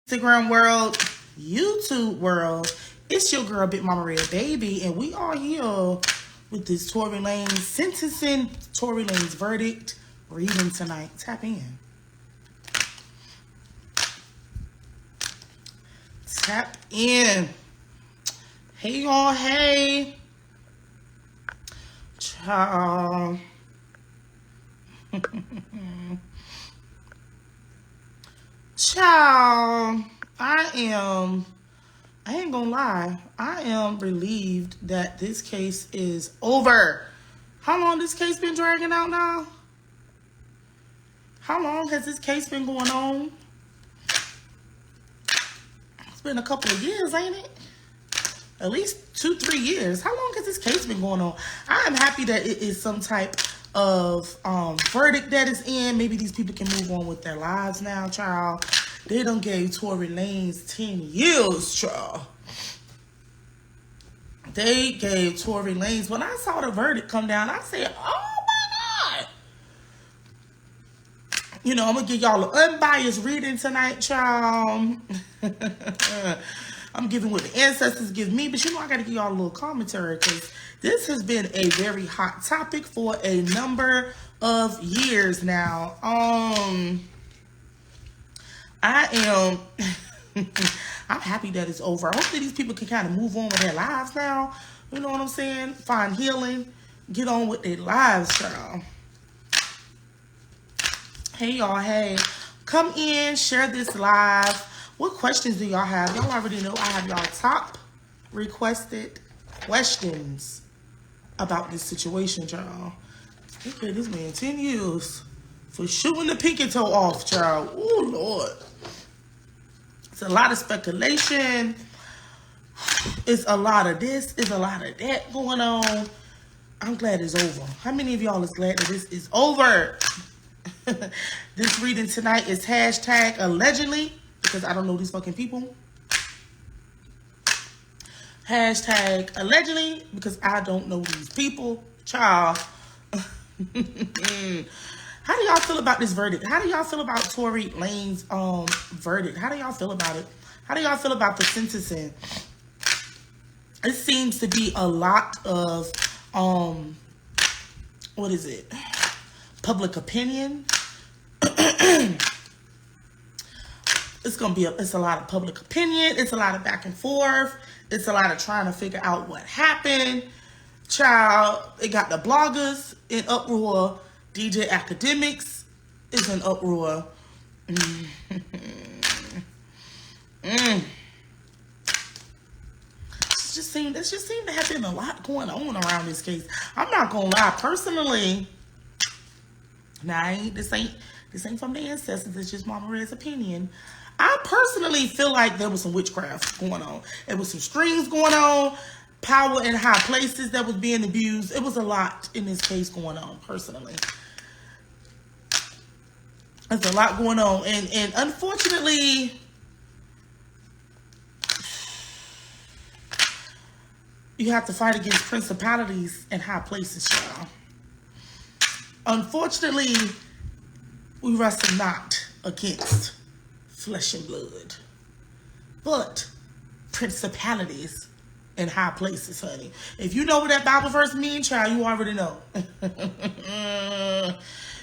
Instagram world, YouTube world. It's your girl, Big Mama Red Baby, and we are here with this Tory Lanez sentencing, Tory Lanez verdict reading tonight. Tap in. Tap in. Hey, y'all. Hey. Ciao. Ciao. I ain't gonna lie, I am relieved that this case is over. How long this case been dragging out now? How long has this case been going on? It's been a couple of years, ain't it? At least 2-3 years. How long has this case been going on? I am happy that it is some type of verdict that is in. Maybe these people can move on with their lives now, child. They done gave Tory Lanez 10 years, child. They gave Tory Lanez. When I saw the verdict come down, I said, oh my God. You know, I'm going to give y'all an unbiased reading tonight, child. I'm giving what the ancestors give me, but you know I got to give y'all a little commentary because this has been a very hot topic for a number of years now. I'm happy that it's over. Hopefully these people can kind of move on with their lives now. You know what I'm saying? Find healing. Get on with their lives, y'all. Hey, y'all. Hey. Come in. Share this live. What questions do y'all have? Y'all already know I have y'all top requested questions about this situation, y'all. Okay, this man 10 years for shooting the pinky toe off, child. Oh, Lord. It's a lot of speculation. It's a lot of this. It's a lot of that going on. I'm glad it's over. How many of y'all is glad that this is over? This reading tonight is hashtag allegedly, because I don't know these fucking people. Hashtag allegedly, because I don't know these people. Child. How do y'all feel about this verdict? How do y'all feel about Tory Lanez's verdict? How do y'all feel about it? How do y'all feel about the sentencing? It seems to be a lot of what is it? Public opinion. It's a lot of public opinion. It's a lot of back and forth. It's a lot of trying to figure out what happened. Child, it got the bloggers in uproar. DJ Academics is in uproar. It just seemed to have been a lot going on around this case. I'm not gonna lie, personally. Now, this ain't from the ancestors. It's just Mama Red's opinion. I personally feel like there was some witchcraft going on. There was some strings going on, power in high places that was being abused. It was a lot in this case going on, personally. There's a lot going on. And unfortunately, you have to fight against principalities and high places, y'all. Unfortunately, we wrestle not against flesh and blood, but principalities in high places, honey. If you know what that Bible verse means, child, you already know.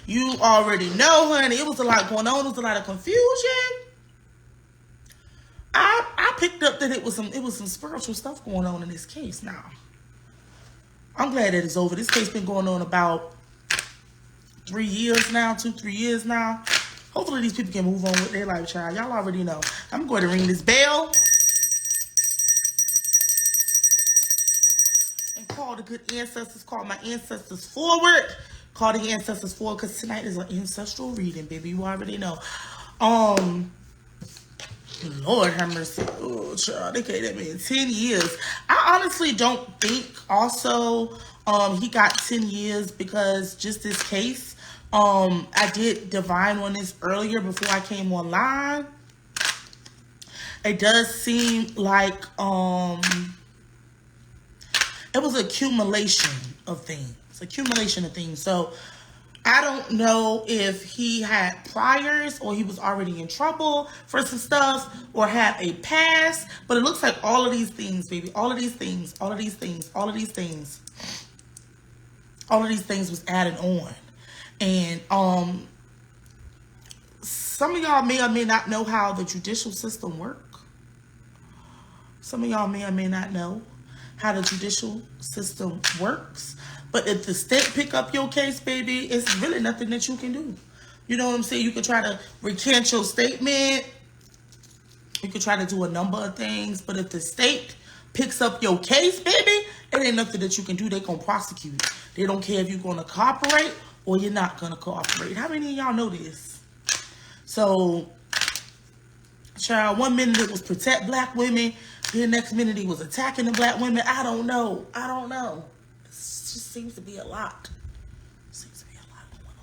You already know, honey. It was a lot going on. It was a lot of confusion. I picked up that it was some spiritual stuff going on in this case now. I'm glad that it's over. This case been going on about 3 years now, 2-3 years now. Hopefully these people can move on with their life, child. Y'all already know. I'm going to ring this bell and call the good ancestors, call my ancestors forward. Call the ancestors forward, because tonight is an ancestral reading, baby. You already know. Lord have mercy. Oh, child, they gave that man 10 years. I honestly don't think also he got 10 years because just this case. I did divine on this earlier before I came online. It does seem like it was accumulation of things. So I don't know if he had priors or he was already in trouble for some stuff or had a past, but it looks like all of these things, baby, all of these things, all of these things, all of these things, all of these things was added on. And some of y'all may or may not know how the judicial system works. Some of y'all may or may not know how the judicial system works. But if the state pick up your case, baby, it's really nothing that you can do. You know what I'm saying? You could try to recant your statement. You could try to do a number of things. But if the state picks up your case, baby, it ain't nothing that you can do. They're going to prosecute. They don't care if you're going to cooperate or you're not going to cooperate. How many of y'all know this? So, child, 1 minute it was protect black women. The next minute he was attacking the black women. I don't know. I don't know. It just seems to be a lot. Seems to be a lot going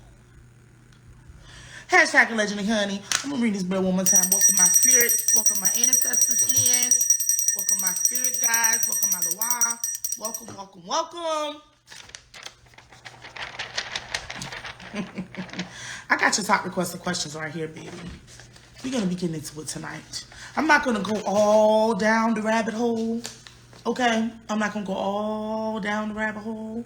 on. Hashtag allegedly, honey. I'm going to read this bill one more time. Welcome my spirits. Welcome my ancestors in. Welcome my spirit guides. Welcome my Loa. Welcome, welcome, welcome. I got your top requested questions right here, baby. We're going to be getting into it tonight. I'm not going to go all down the rabbit hole. Okay? I'm not going to go all down the rabbit hole.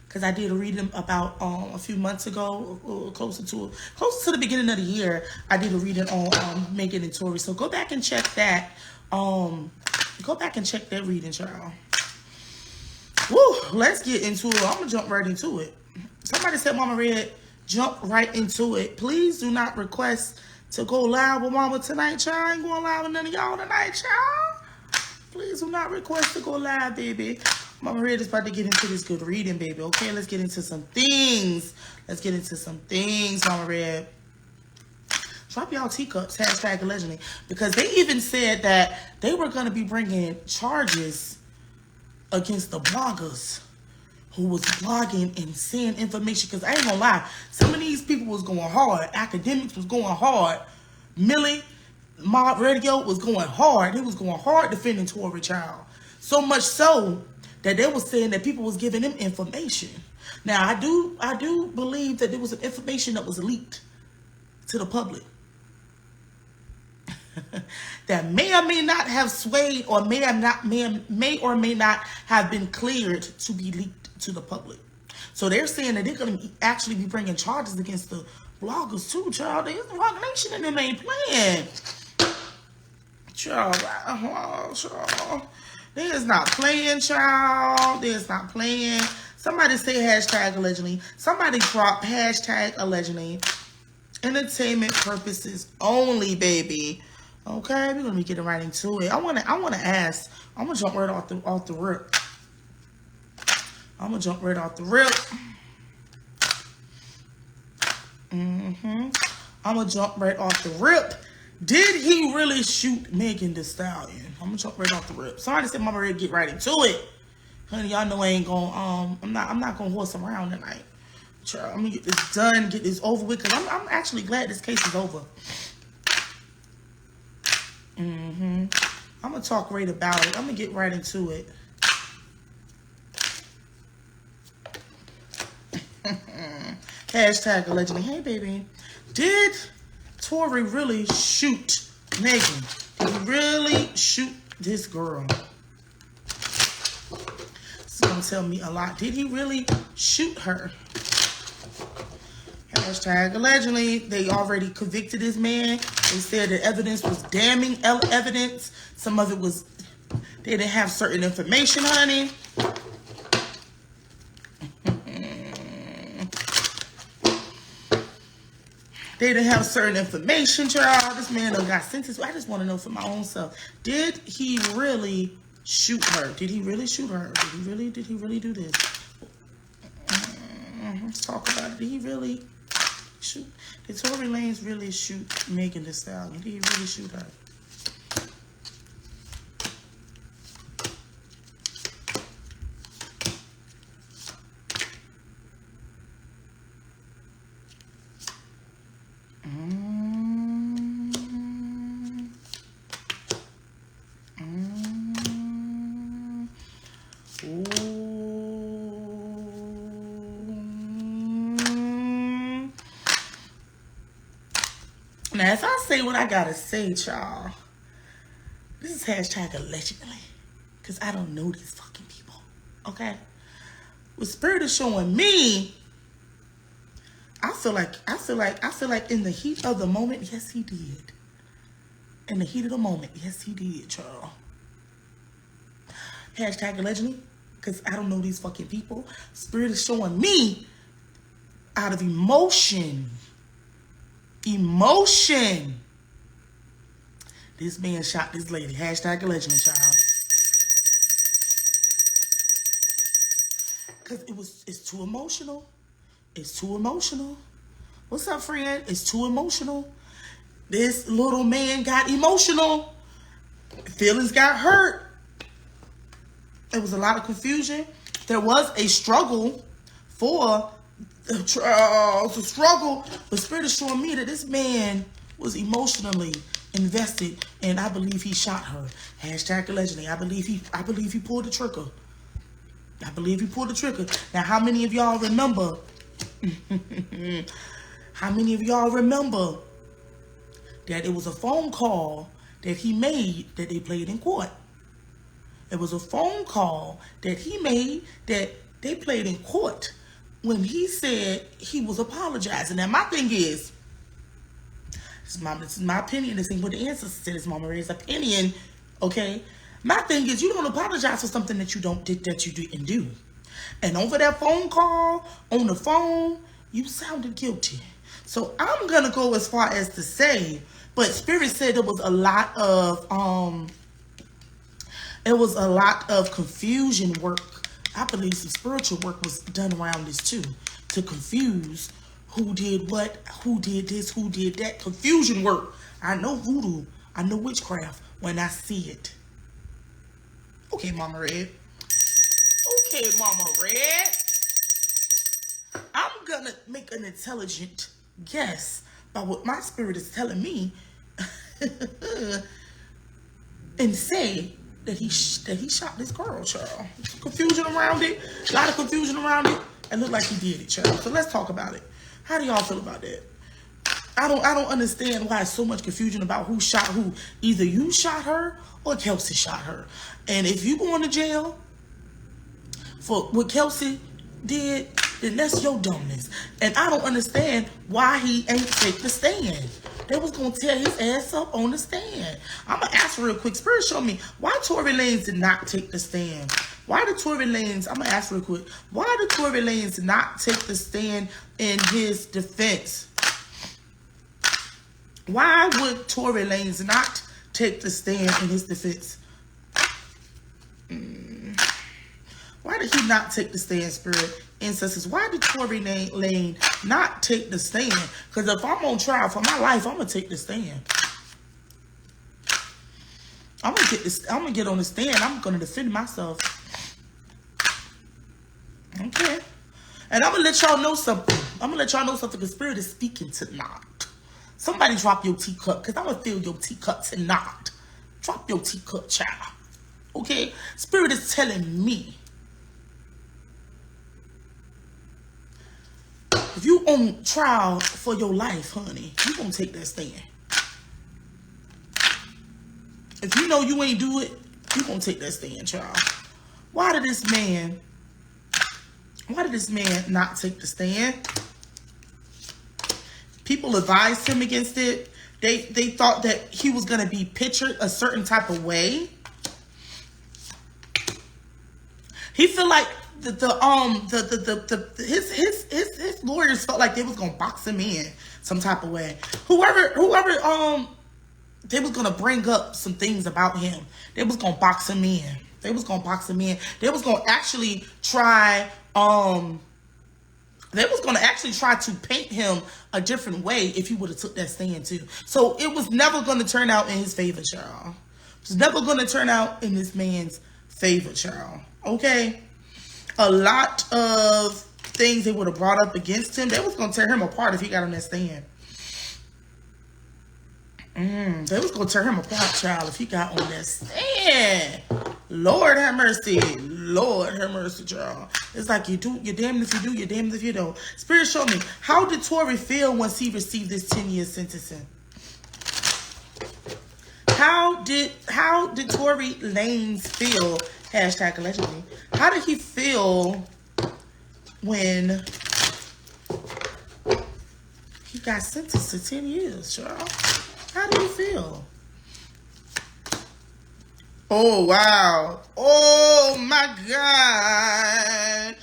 Because I did a reading about a few months ago, closer to the beginning of the year. I did a reading on Megan and Tory. So go back and check that. Go back and check that reading, child. Woo, let's get into it. I'm going to jump right into it. Somebody said, Mama Red, jump right into it. Please do not request to go live with Mama tonight, child. I ain't going live with none of y'all tonight, child. Please do not request to go live, baby. Mama Red is about to get into this good reading, baby. Okay, let's get into some things. Let's get into some things, Mama Red. Drop y'all teacups, hashtag allegedly. Because they even said that they were going to be bringing charges against the bloggers who was blogging and saying information. Because I ain't gonna lie, some of these people was going hard. Academics was going hard. Millie Mob Radio was going hard. He was going hard defending Tory, child. So much so that they was saying that people was giving him information. Now I do believe that there was some information that was leaked to the public that may or may not have swayed or may or may not have been cleared to be leaked to the public. So they're saying that they're going to actually be bringing charges against the bloggers too, child. There's the Rock Nation and them ain't playing. Child, child. They is not playing, child. They is not playing. Somebody say hashtag allegedly. Somebody drop hashtag allegedly. Entertainment purposes only, baby. Okay, we're gonna be getting right into it. I wanna ask. I'm gonna jump right off the rip. I'm gonna jump right off the rip. I'm gonna jump right off the rip. Did he really shoot Megan Thee Stallion? I'm gonna jump right off the rip. Somebody said Mama Red, get right into it. Honey, y'all know I ain't gonna I'm not gonna horse around tonight. I'm gonna get this done, get this over with, because I'm actually glad this case is over. I'm gonna talk right about it. I'm gonna get right into it. Hashtag allegedly. Hey, baby. Did Tory really shoot Megan? Did he really shoot this girl? This is gonna tell me a lot. Did he really shoot her? Hashtag allegedly. They already convicted this man. They said the evidence was damning evidence. Some of it was, they didn't have certain information, honey. They didn't have certain information, child. This man done got sentenced. I just want to know for my own self. Did he really shoot her? Did he really shoot her? Did he really do this? Let's talk about it. Did he really shoot? Did Tory Lanez really shoot Megan Thee Stallion? Did he really shoot her? Now, as I say what I gotta say, y'all, this is hashtag allegedly, because I don't know these fucking people, okay? What Spirit is showing me, I feel like in the heat of the moment, yes, he did. In the heat of the moment, yes, he did, y'all. Hashtag allegedly, because I don't know these fucking people. Spirit is showing me out of emotion. This man shot this lady. Hashtag allegedly, child. Because it's too emotional. It's too emotional. What's up, friend? It's too emotional. This little man got emotional. Feelings got hurt. There was a lot of confusion. There was a struggle for the struggle. But Spirit is showing me that this man was emotionally invested, and I believe he shot her. Hashtag allegedly. I believe he pulled the trigger. I believe he pulled the trigger. Now, how many of y'all remember? How many of y'all remember that it was a phone call that he made that they played in court? It was a phone call that he made that they played in court when he said he was apologizing. Now, my thing is, this is my opinion. This ain't what the answer to this Mama Ray's opinion, okay? My thing is, you don't apologize for something that you didn't do. And over that phone call, on the phone, you sounded guilty. So I'm gonna go as far as to say, but Spirit said there was a lot of confusion work. I believe some spiritual work was done around this too, to confuse who did what, who did this, who did that. Confusion work. I know voodoo. I know witchcraft when I see it. Okay, Mama Red. Okay, Mama Red. I'm gonna make an intelligent guess by what my spirit is telling me and say that he shot this girl, child. Confusion around it. A lot of confusion around it. It looked like he did it, child. So let's talk about it. How do y'all feel about that? I don't understand why there's so much confusion about who shot who. Either you shot her or Kelsey shot her. And if you going to jail for what Kelsey did, then that's your dumbness. And I don't understand why he ain't take the stand. They was going to tear his ass up on the stand. I'm going to ask real quick. Spirit, show me why Tory Lanez did not take the stand. Why did Tory Lanez, I'm going to ask real quick, why did Tory Lanez not take the stand in his defense? Why would Tory Lanez not take the stand in his defense? Why did he not take the stand, Spirit? Ancestors, why did Tory Lanez not take the stand? Because if I'm on trial for my life, I'm going to take the stand. I'm going to get on the stand. I'm going to defend myself. Okay. And I'm going to let y'all know something. I'm going to let y'all know something because Spirit is speaking tonight. Somebody drop your teacup because I'm going to fill your teacup tonight. Drop your teacup, child. Okay? Spirit is telling me, if you on trial for your life, honey, you going to take that stand. If you know you ain't do it, you going to take that stand, child. Why did this man not take the stand? People advised him against it. They thought that he was going to be pictured a certain type of way. He felt like his lawyers felt like they was going to box him in some type of way. Whoever they was going to bring up some things about him. They was going to box him in. They was going to box him in. They was going to actually try to paint him a different way if he would have took that stand too. So it was never going to turn out in his favor, child. It was never going to turn out in this man's favor, child. Okay? A lot of things they would have brought up against him, they was going to tear him apart if he got on that stand. They was going to tear him apart, child, if he got on that stand. Lord have mercy. Lord have mercy, child. It's like you're damned if you do, you're damned if you don't. Spirit, show me, how did Tory feel once he received this 10-year sentencing? How did Tory Lanez feel? Hashtag allegedly. How did he feel when he got sentenced to 10 years, y'all? How did he feel? Oh, wow. Oh, my God.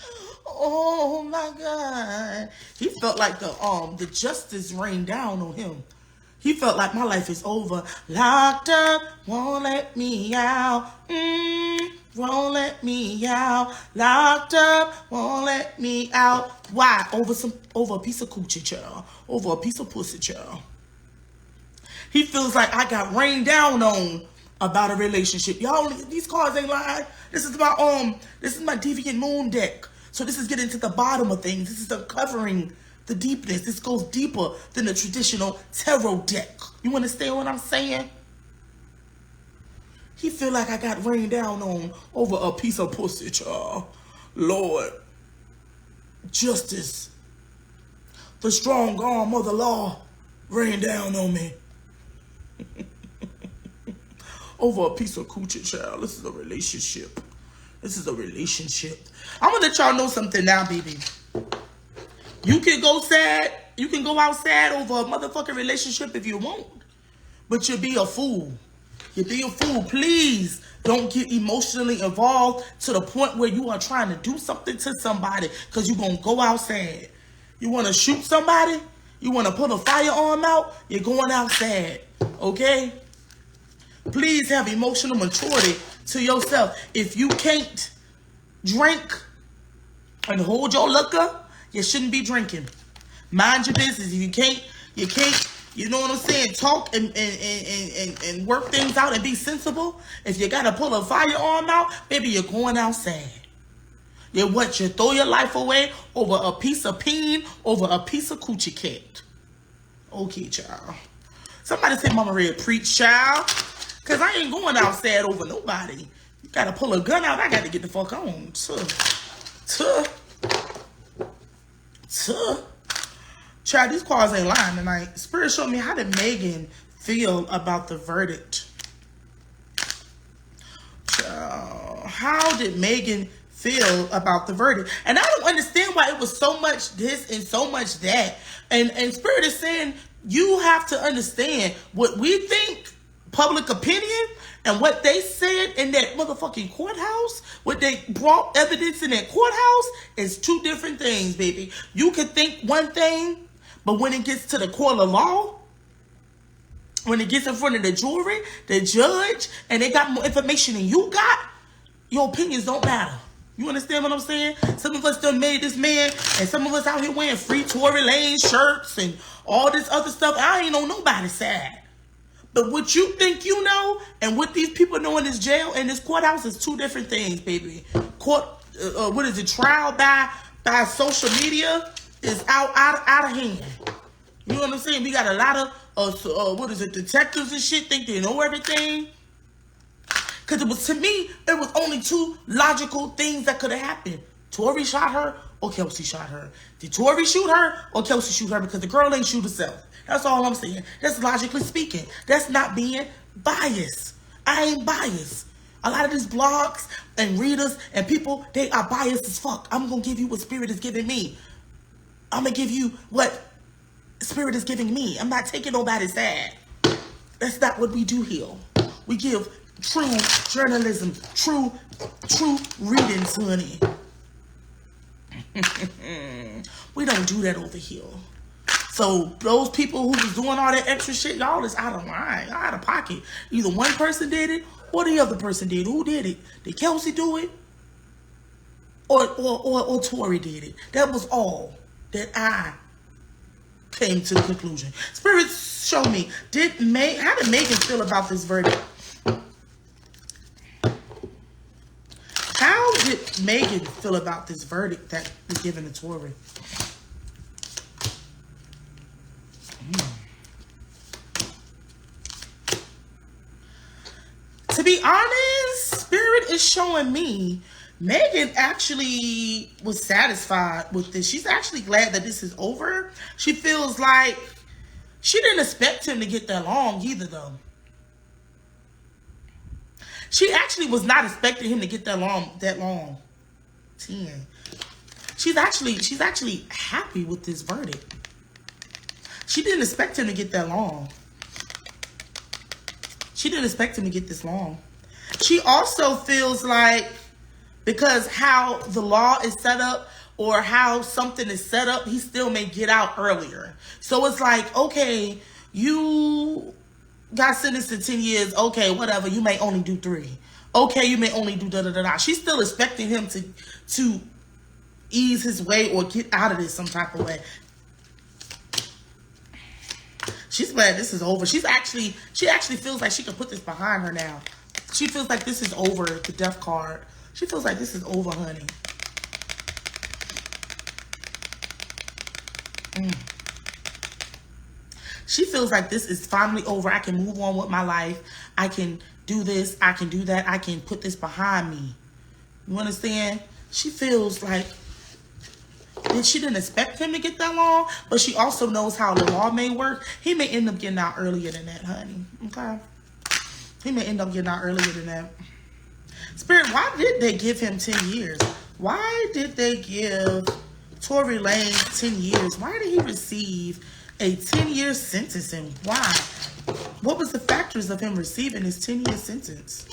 Oh, my God. He felt like the justice rained down on him. He felt like my life is over. Locked up, won't let me out. Won't let me out. Locked up, won't let me out. Why? Over a piece of coochie, child. Over a piece of pussy, child. He feels like I got rained down on about a relationship. Y'all, these cards ain't lying. This is my deviant moon deck. So this is getting to the bottom of things. This is uncovering the deepness. This goes deeper than the traditional tarot deck. You understand what I'm saying? He feel like I got rained down on over a piece of pussy, child. Lord, justice, the strong arm of the law rained down on me. Over a piece of coochie, child. This is a relationship. This is a relationship. I'm gonna let y'all know something now, baby. You can go sad. You can go out sad over a motherfucking relationship if you want. But you'll be a fool. You'll be a fool. Please don't get emotionally involved to the point where you are trying to do something to somebody because you're going to go out sad. You want to shoot somebody? You want to put a firearm out? You're going out sad. Okay? Please have emotional maturity to yourself. If you can't drink and hold your liquor, you shouldn't be drinking. Mind your business. If you can't, you know what I'm saying, talk and work things out and be sensible. If you got to pull a firearm out, maybe you're going out sad. You throw your life away over a piece of peen, over a piece of coochie cat. Okay, child. Somebody say Mama Red preach, child. Because I ain't going out sad over nobody. You got to pull a gun out. I got to get the fuck on. Child, these cards ain't lying tonight. Spirit showed me, how did Megan feel about the verdict? Child, how did Megan feel about the verdict? And I don't understand why it was so much this and so much that. And Spirit is saying, you have to understand what we think, public opinion, and what they said in that motherfucking courthouse, what they brought evidence in that courthouse, is two different things, baby. You can think one thing, but when it gets to the court of law, when it gets in front of the jury, the judge, and they got more information than you got, your opinions don't matter. You understand what I'm saying? Some of us done made this man, and some of us out here wearing free Tory Lanez shirts and all this other stuff. I ain't on nobody's side. But what you think you know and what these people know in this jail and this courthouse is two different things, baby. Trial by social media is out of hand. You know what I'm saying? We got a lot of detectives and shit think they know everything. Because to me, it was only two logical things that could have happened. Tory shot her or Kelsey shot her. Did Tory shoot her or Kelsey shoot her? Because the girl ain't shoot herself. That's all I'm saying. That's logically speaking. That's not being biased. I ain't biased. A lot of these blogs and readers and people, they are biased as fuck. I'm going to give you what Spirit is giving me. I'm going to give you what Spirit is giving me. I'm not taking nobody's side. That's not what we do here. We give true journalism, true readings, honey. We don't do that over here. So those people who was doing all that extra shit, y'all is out of line, out of pocket. Either one person did it or the other person did. Who did it? Did Kelsey do it? Or Tory did it? That was all that I came to the conclusion. Spirit, show me. How did Megan feel about this verdict? How did Megan feel about this verdict that was given to Tory? To be honest, Spirit is showing me Megan actually was satisfied with this. She's actually glad that this is over. She feels like she didn't expect him to get that long either, though. She actually was not expecting him to get that long. 10. She's actually happy with this verdict. She didn't expect him to get that long. She didn't expect him to get this long. She also feels like, because how the law is set up or how something is set up, he still may get out earlier. So it's like, okay, you got sentenced to 10 years. Okay, whatever. You may only do 3. Okay, you may only do da-da-da-da. She's still expecting him to ease his way or get out of this some type of way. She's glad this is over. She actually feels like she can put this behind her now. She feels like this is over, the death card. She feels like this is over, honey. She feels like this is finally over. I can move on with my life. I can do this. I can do that. I can put this behind me. You understand? She feels like she didn't expect him to get that long, but she also knows how the law may work. He may end up getting out earlier than that, honey. Okay? He may end up getting out earlier than that. Spirit, why did they give him 10 years? Why did they give Tory Lanez 10 years? Why did he receive a 10-year sentence, and why? What was the factors of him receiving his 10-year sentence?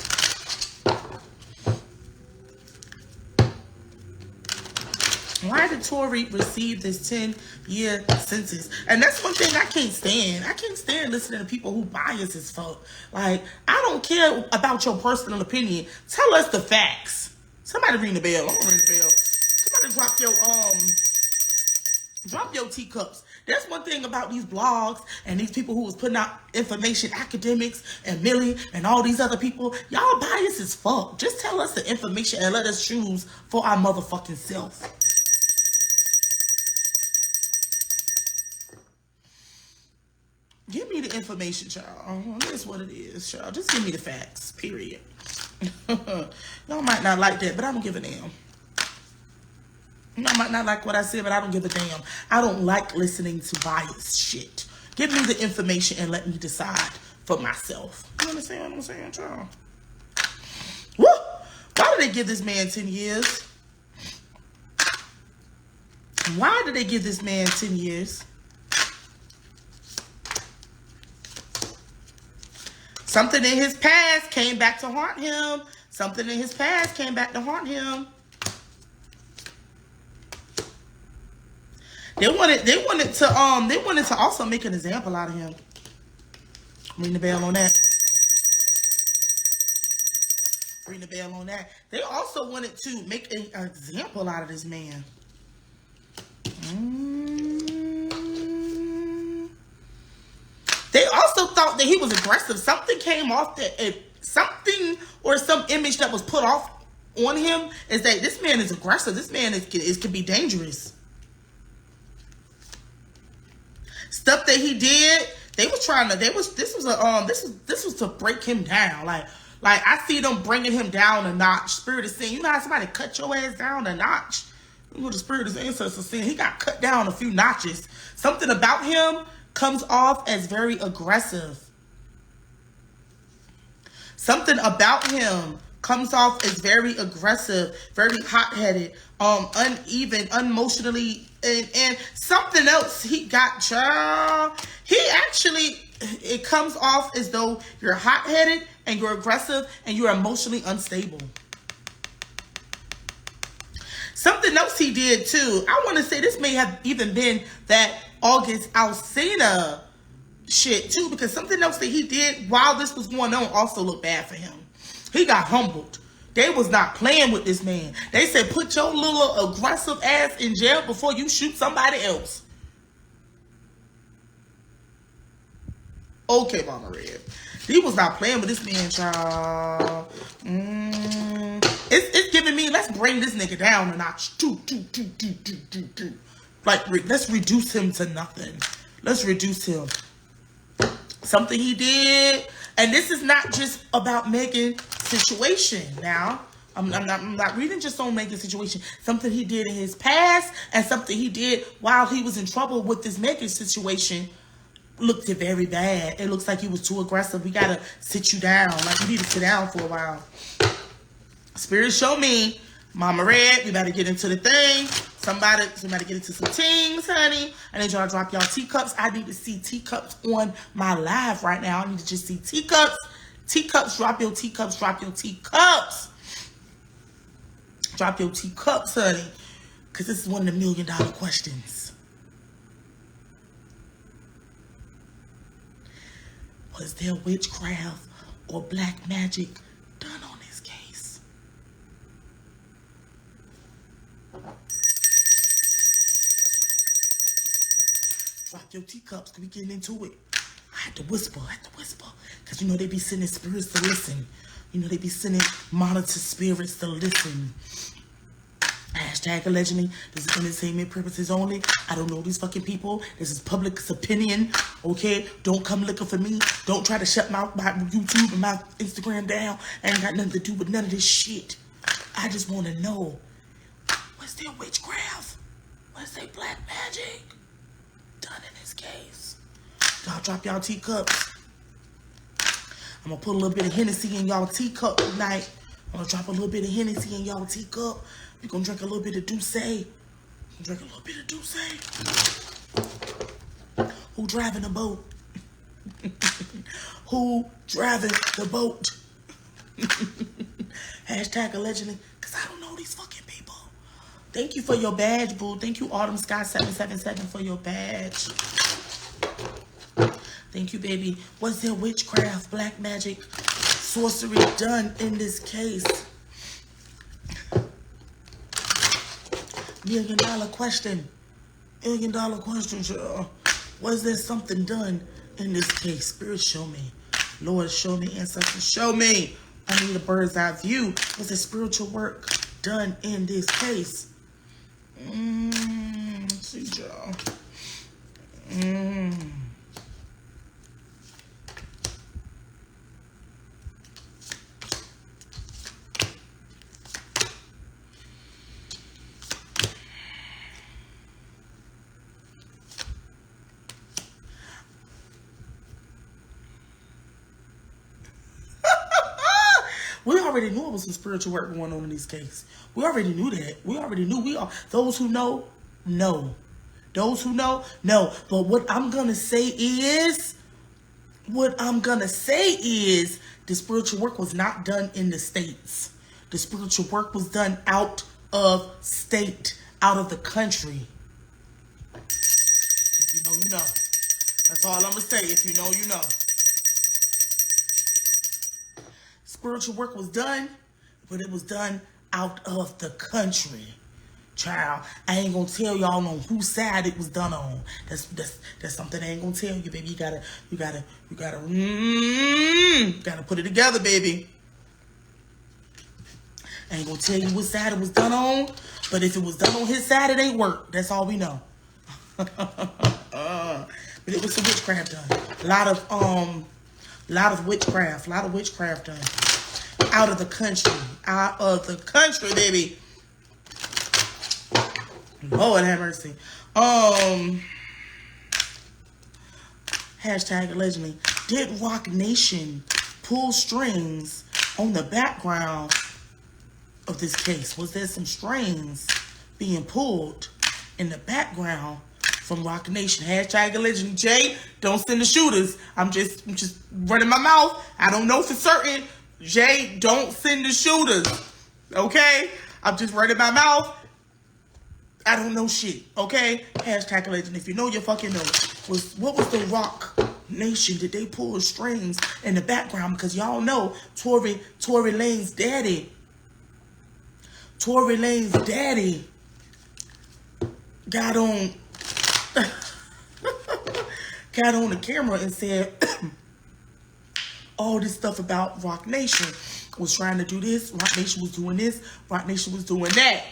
Why did Tory receive this 10-year sentence? And that's one thing I can't stand. I can't stand listening to people who bias as fuck. Like, I don't care about your personal opinion. Tell us the facts. Somebody ring the bell. I'm gonna ring the bell. Somebody drop your teacups. That's one thing about these blogs and these people who was putting out information, academics and Millie and all these other people. Y'all bias as fuck. Just tell us the information and let us choose for our motherfucking self. Give me the information, child. That's what it is, child. Just give me the facts, period. Y'all might not like that, but I don't give a damn. I might not like what I said, but I don't give a damn. I don't like listening to biased shit. Give me the information and let me decide for myself. You understand what I'm saying, child? Woo! Why did they give this man 10 years? Why did they give this man 10 years? Something in his past came back to haunt him. Something in his past came back to haunt him. They wanted to also make an example out of him. Ring the bell on that. Ring the bell on that. They also wanted to make an example out of this man. They also thought that he was aggressive. Something came off that, something or some image that was put off on him is that this man is aggressive. This man can be dangerous. Stuff that he did, this was to break him down. Like I see them bringing him down a notch. Spirit is saying, you know how somebody cut your ass down a notch? You know the spirit is ancestors saying he got cut down a few notches. Something about him comes off as very aggressive. Something about him comes off as very aggressive, very hot-headed, uneven, unemotionally, and something else he got, child. It comes off as though you're hot-headed and you're aggressive and you're emotionally unstable. Something else he did too. I want to say this may have even been that August Alsina shit too, because something else that he did while this was going on also looked bad for him. He got humbled. They was not playing with this man. They said, put your little aggressive ass in jail before you shoot somebody else. Okay, Mama Red. He was not playing with this man, child. It's giving me, let's bring this nigga down a notch. Like, let's reduce him to nothing. Let's reduce him. Something he did. And this is not just about Megan's situation. Now, I'm not reading just on Megan's situation. Something he did in his past and something he did while he was in trouble with this Megan situation looked it very bad. It looks like you was too aggressive. We gotta sit you down. Like, you need to sit down for a while. Spirit show me, Mama Red, we better get into the thing. Somebody get into some things, honey. I need y'all to drop y'all teacups. I need to see teacups on my live right now. I need to just see teacups. Teacups, drop your teacups, drop your teacups. Drop your teacups, honey. Because this is one of the $1 million questions. Was there witchcraft or black magic done on this case? Drop your teacups, we getting into it. I had to whisper, because you know they be sending spirits to listen. You know they be sending monitor spirits to listen. Hashtag allegedly, this is entertainment purposes only. I don't know these fucking people. This is public's opinion, okay? Don't come looking for me. Don't try to shut my YouTube and my Instagram down. I ain't got nothing to do with none of this shit. I just want to know, was there witchcraft? Was there black magic done in this case? Y'all drop y'all teacups. I'm gonna put a little bit of Hennessy in y'all teacup tonight. I'm gonna drop a little bit of Hennessy in y'all teacup. We're gonna drink a little bit of Douce. Drink a little bit of Douce. Who driving the boat? Who driving the boat? Hashtag allegedly, because I don't know these fucking people. Thank you for your badge, boo. Thank you, Autumn Sky 777 for your badge. Thank you, baby. Was there witchcraft, black magic, sorcery done in this case? $1 million question. $1 million question, y'all. Was there something done in this case? Spirit, show me. Lord, show me. Ancestors, show me. I need a bird's eye view. Was there spiritual work done in this case? Let's see, y'all. We already knew it was some spiritual work going on in these cases. We already knew that. We already knew. Those who know, know. Those who know, know. But what I'm going to say is, the spiritual work was not done in the States. The spiritual work was done out of state, out of the country. If you know, you know. That's all I'm going to say. If you know, you know. Spiritual work was done, but it was done out of the country. Child, I ain't gonna tell y'all on whose side it was done on. That's something I ain't gonna tell you, baby. You gotta put it together, baby. I ain't gonna tell you what side it was done on, but if it was done on his side, it ain't work. That's all we know. But it was some witchcraft done. A lot of witchcraft done. Out of the country, baby. Lord have mercy. Hashtag allegedly. Did Rock Nation pull strings on the background of this case? Was there some strings being pulled in the background from Rock Nation? Hashtag allegedly. Jay, don't send the shooters. I'm just running my mouth. I don't know for certain. Jay, don't send the shooters. Okay? I'm just running my mouth. I don't know shit. Okay? Hashtag legend. If you know, you fucking know. What was the Rock Nation? Did they pull the strings in the background? Because y'all know Tory Lanez daddy. Tory Lanez daddy got on the camera and said all this stuff about Rock Nation was trying to do this. Rock Nation was doing this. Rock Nation was doing that.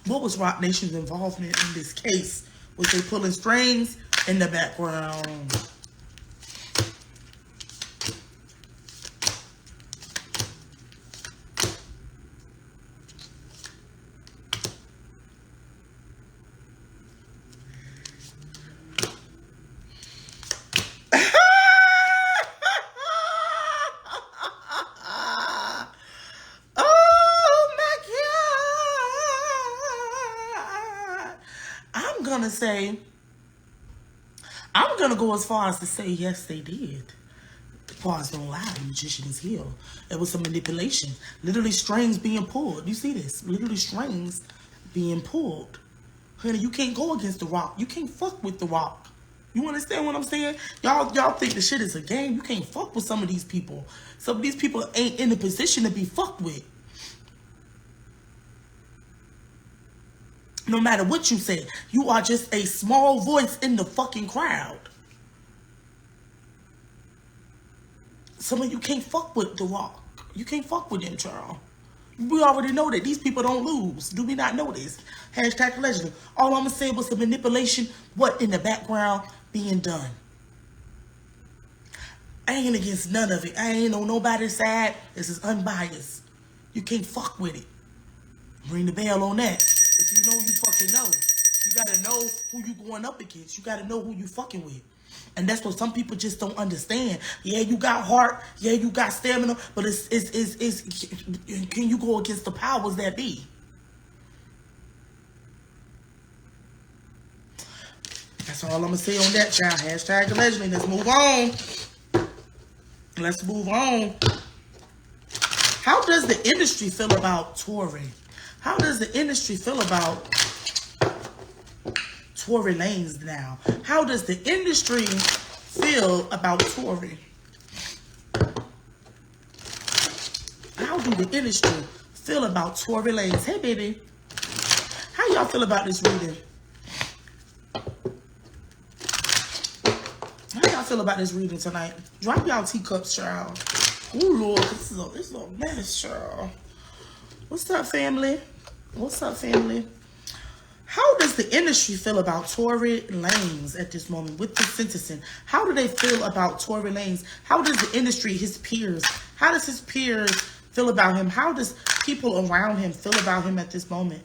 What was Rock Nation's involvement in this case? Was they pulling strings in the background? to say, I'm going to go as far as to say, yes, they did. Pause, don't lie, the magician is healed. It was some manipulation. Literally strings being pulled. You see this? Literally strings being pulled. Honey, you can't go against the rock. You can't fuck with the rock. You understand what I'm saying? Y'all think the shit is a game. You can't fuck with some of these people. Some of these people ain't in a position to be fucked with. No matter what you say, you are just a small voice in the fucking crowd. Some of you can't fuck with the rock. You can't fuck with them, Charles. We already know that these people don't lose. Do we not know this? Hashtag allegedly. All I'm going to say was the manipulation, what in the background being done. I ain't against none of it. I ain't on nobody's side. This is unbiased. You can't fuck with it. Ring the bell on that. If you know, you fucking know. You got to know who you going up against. You got to know who you fucking with. And that's what some people just don't understand. Yeah, you got heart. Yeah, you got stamina. But can you go against the powers that be? That's all I'm going to say on that, child. Hashtag allegedly. Let's move on. Let's move on. How does the industry feel about Tory? How does the industry feel about Tory Lanez now? How does the industry feel about Tory? How do the industry feel about Tory Lanez? Hey, baby. How y'all feel about this reading? How y'all feel about this reading tonight? Drop y'all teacups, child. Oh, Lord. This is a mess, child. What's up, family? What's up, family? How does the industry feel about Tory Lanez at this moment with the sentencing? How do they feel about Tory Lanez? How does the industry, his peers, how does his peers feel about him? How does people around him feel about him at this moment?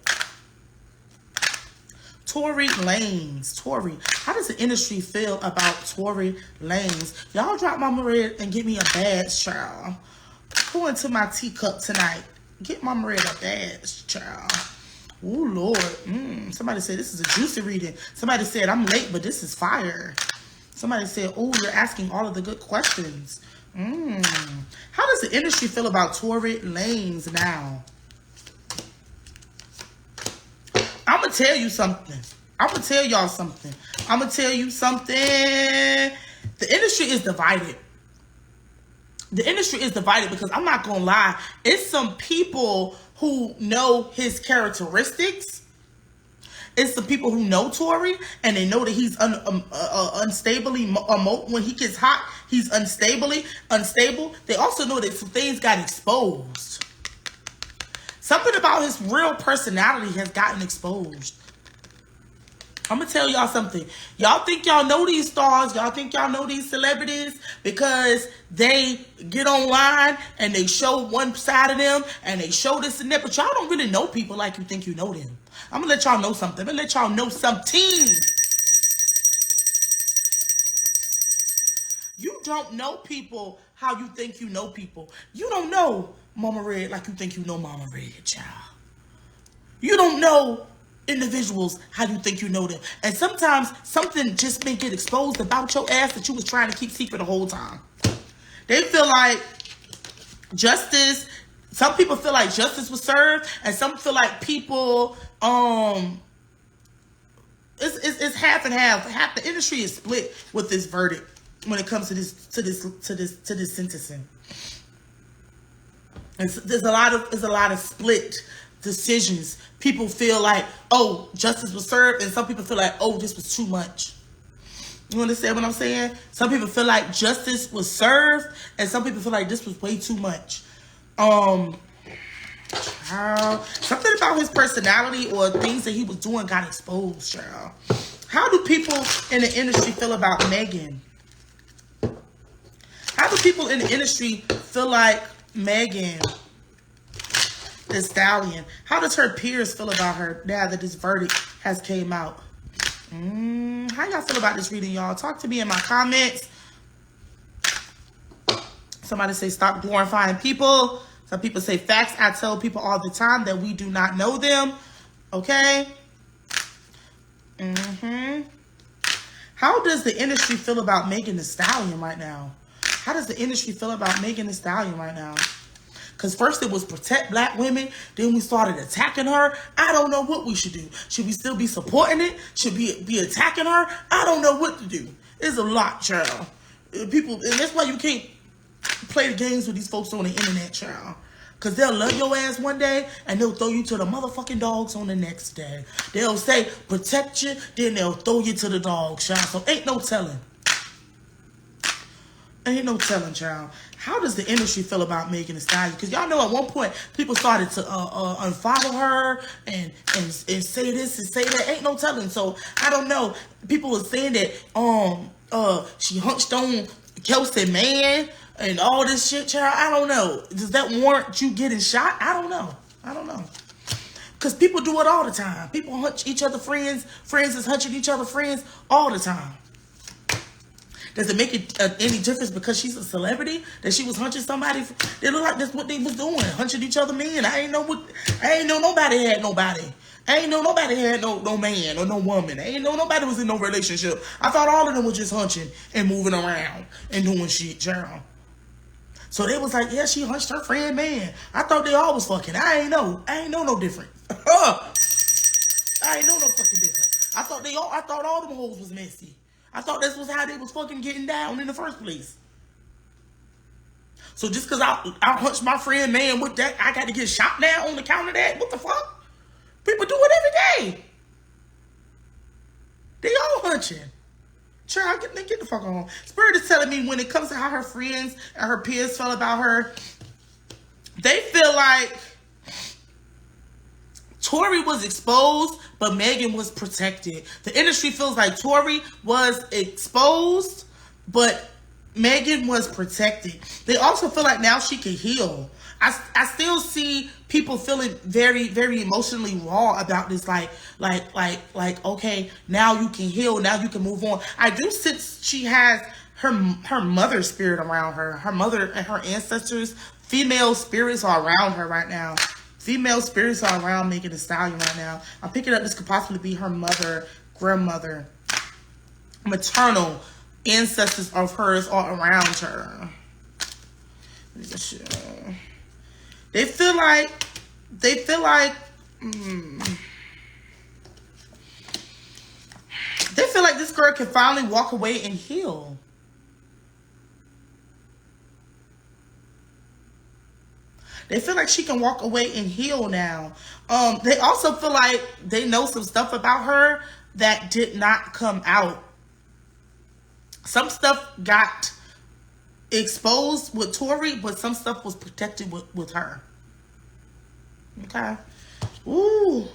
Tory Lanez. Tory. How does the industry feel about Tory Lanez? Y'all drop Mama Red and give me a badge, child. Go into my teacup tonight. Get Mama Red a badge, child. Oh, Lord. Somebody said this is a juicy reading. Somebody said I'm late, but this is fire. Somebody said, oh, you're asking all of the good questions. How does the industry feel about Tory Lanez now? I'm going to tell you something. I'm going to tell y'all something. I'm going to tell you something. The industry is divided. The industry is divided because I'm not going to lie. It's some people who know his characteristics. It's the people who know Tory and they know that he's unstably, when he gets hot, he's unstable. They also know that some things got exposed. Something about his real personality has gotten exposed. I'm going to tell y'all something. Y'all think y'all know these stars. Y'all think y'all know these celebrities because they get online and they show one side of them and they show this and that. But y'all don't really know people like you think you know them. I'm going to let y'all know something. I'm going to let y'all know something. You don't know people how you think you know people. You don't know Mama Red like you think you know Mama Red, child. You don't know individuals how you think you know them. And sometimes something just may get exposed about your ass that you was trying to keep secret the whole time. They feel like justice, some people feel like justice was served, and some feel like people, it's half and half. Half the industry is split with this verdict when it comes to this sentencing. And there's a lot of split decisions. People feel like, oh, justice was served, and some people feel like, oh, this was too much. You understand what I'm saying? Some people feel like justice was served, and some people feel like this was way too much. Something about his personality or things that he was doing got exposed, child. How do people in the industry feel about Megan? How do people in the industry feel like Megan the Stallion? How does her peers feel about her now that this verdict has came out? How y'all feel about this reading, y'all? Talk to me in my comments. Somebody say stop glorifying people. Some people say facts. I tell people all the time that we do not know them. Okay? Mm-hmm. How does the industry feel about Megan Thee Stallion right now? How does the industry feel about Megan Thee Stallion right now? Because first it was protect black women. Then we started attacking her. I don't know what we should do. Should we still be supporting it? Should we be attacking her? I don't know what to do. It's a lot, child. People, and that's why you can't play the games with these folks on the internet, child. Because they'll love your ass one day, and they'll throw you to the motherfucking dogs on the next day. They'll say, protect you, then they'll throw you to the dogs, child. So ain't no telling. Ain't no telling, child. How does the industry feel about Megan Thee Stallion? Because y'all know at one point, people started to unfollow her and say this and say that. Ain't no telling. So, I don't know. People were saying that she hunched on Kelsey Man and all this shit, child. I don't know. Does that warrant you getting shot? I don't know. I don't know. Because people do it all the time. People hunch each other friends. Friends is hunching each other friends all the time. Does it make it any difference because she's a celebrity that she was hunching somebody? They look like that's what they was doing, hunching each other men. I ain't know nobody had nobody. I ain't know nobody had no man or no woman. I ain't know nobody was in no relationship. I thought all of them were just hunching and moving around and doing shit, child. So they was like, yeah, she hunched her friend man. I thought they all was fucking. I ain't know no different. I ain't know no fucking different. I thought all them hoes was messy. I thought this was how they was fucking getting down in the first place. So just because I hunched my friend man with that, I got to get shot now on the count of that? What the fuck? People do it every day. They all hunching. Child, get the fuck on. Spirit is telling me when it comes to how her friends and her peers felt about her, they feel like Tory was exposed, but Megan was protected. The industry feels like Tory was exposed, but Megan was protected. They also feel like now she can heal. I still see people feeling very, very emotionally raw about this. Like, okay, now you can heal. Now you can move on. I do sense she has her mother spirit around her. Her mother and her ancestors, female spirits are around her right now. Female spirits are around Megan Thee Stallion right now. I'm picking up this could possibly be her mother, grandmother, maternal ancestors of hers are around her. They feel like they feel like this girl can finally walk away and heal. They feel like she can walk away and heal now. They also feel like they know some stuff about her that did not come out. Some stuff got exposed with Tory, but some stuff was protected with her. Okay. Ooh.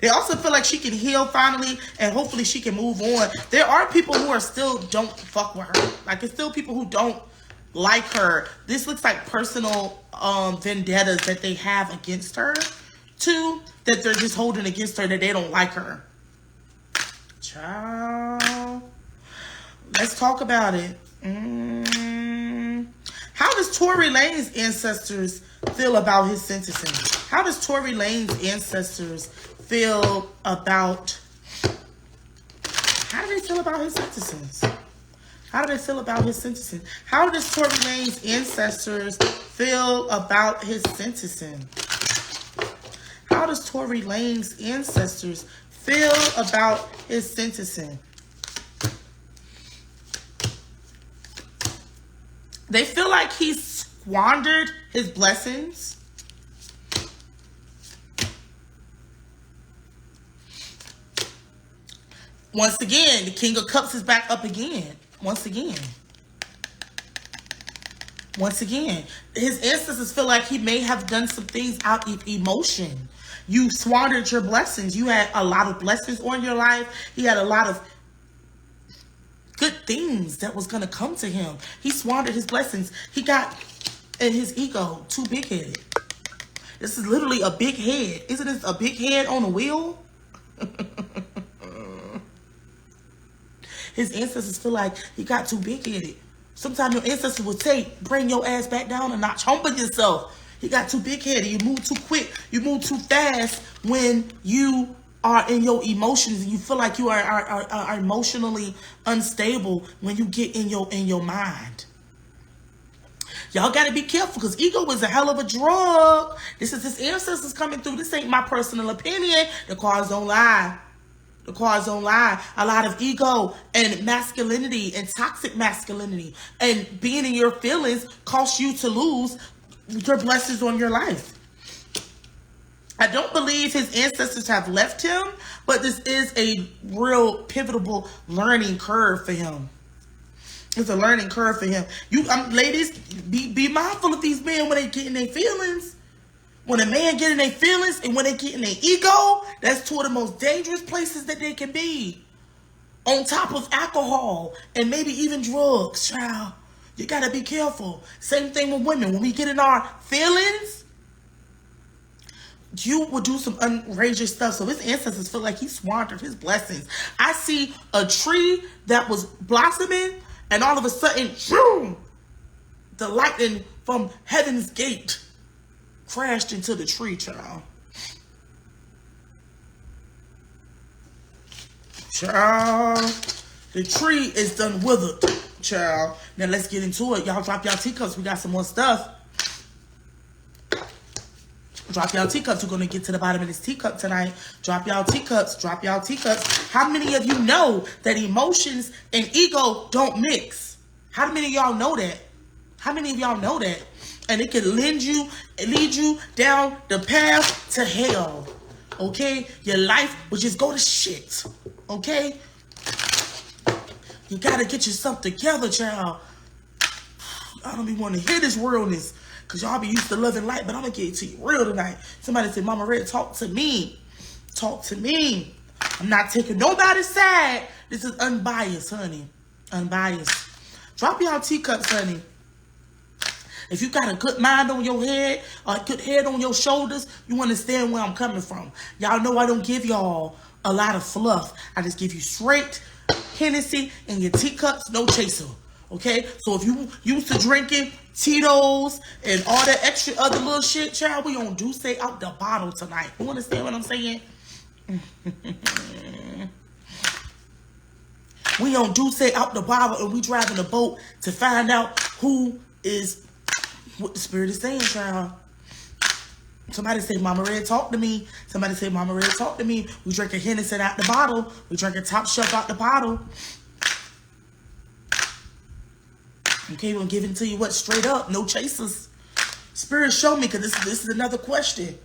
They also feel like she can heal finally, and hopefully she can move on. There are people who are still don't fuck with her. Like, it's still people who don't like her. This looks like personal vendettas that they have against her, too, that they're just holding against her, that they don't like her. Child. Let's talk about it. How does Tory Lanez ancestors feel about his sentencing? How does Tory Lanez ancestors feel about... How do they feel about his sentencing? How do they feel about his sentencing? How does Tory Lanez ancestors feel about his sentencing? How does Tory Lanez ancestors feel about his sentencing? They feel like he squandered his blessings. Once again, the King of Cups is back up again. Once again, his ancestors feel like he may have done some things out of emotion. You squandered your blessings. You had a lot of blessings on your life. He had a lot of good things that was going to come to him. He squandered his blessings. He got in his ego too big-headed. This is literally a big head. Isn't this a big head on a wheel? His ancestors feel like he got too big-headed. Sometimes your ancestors would say, bring your ass back down a notch. Humble yourself. He got too big-headed. You move too quick. You move too fast when you are in your emotions and you feel like you are emotionally unstable when you get in your mind. Y'all got to be careful because ego is a hell of a drug. This is his ancestors coming through. This ain't my personal opinion. The cards don't lie. The cards don't lie. A lot of ego and masculinity and toxic masculinity and being in your feelings costs you to lose your blessings on your life. I don't believe his ancestors have left him, but this is a real pivotal learning curve for him. It's a learning curve for him. Ladies, be mindful of these men when they get in their feelings. When a man get in their feelings and when they get in their ego, that's two of the most dangerous places that they can be. On top of alcohol and maybe even drugs, child. You got to be careful. Same thing with women. When we get in our feelings, you will do some outrageous stuff. So his ancestors feel like he squandered his blessings. I see a tree that was blossoming and all of a sudden, boom, the lightning from heaven's gate crashed into the tree, child. Child, the tree is done withered, child. Now let's get into it. Y'all drop y'all teacups. We got some more stuff. Drop y'all teacups. We're going to get to the bottom of this teacup tonight. Drop y'all teacups. Drop y'all teacups. How many of you know that emotions and ego don't mix? How many of y'all know that? How many of y'all know that? And it can lead you down the path to hell. Okay? Your life will just go to shit. Okay? You got to get yourself together, child. I don't even want to hear this realness. Because y'all be used to loving light, but I'm going to get it to you real tonight. Somebody said, Mama Red, talk to me. Talk to me. I'm not taking nobody's side. This is unbiased, honey. Unbiased. Drop y'all teacups, honey. If you got a good mind on your head, or a good head on your shoulders, you understand where I'm coming from. Y'all know I don't give y'all a lot of fluff. I just give you straight Hennessy in your teacups, no chaser. Okay? So if you used to drinking Tito's and all that extra other little shit, child, we on do say out the bottle tonight. You understand what I'm saying? We on do say out the bottle and we driving a boat to find out who is what the spirit is saying, child. Somebody say, Mama Red, talk to me. Somebody say, Mama Red, talk to me. We drinking Hennessy out the bottle. We drinking Top Shelf out the bottle. Okay, we're giving it to you what? Straight up, no chasers. Spirit, show me, because this is another question.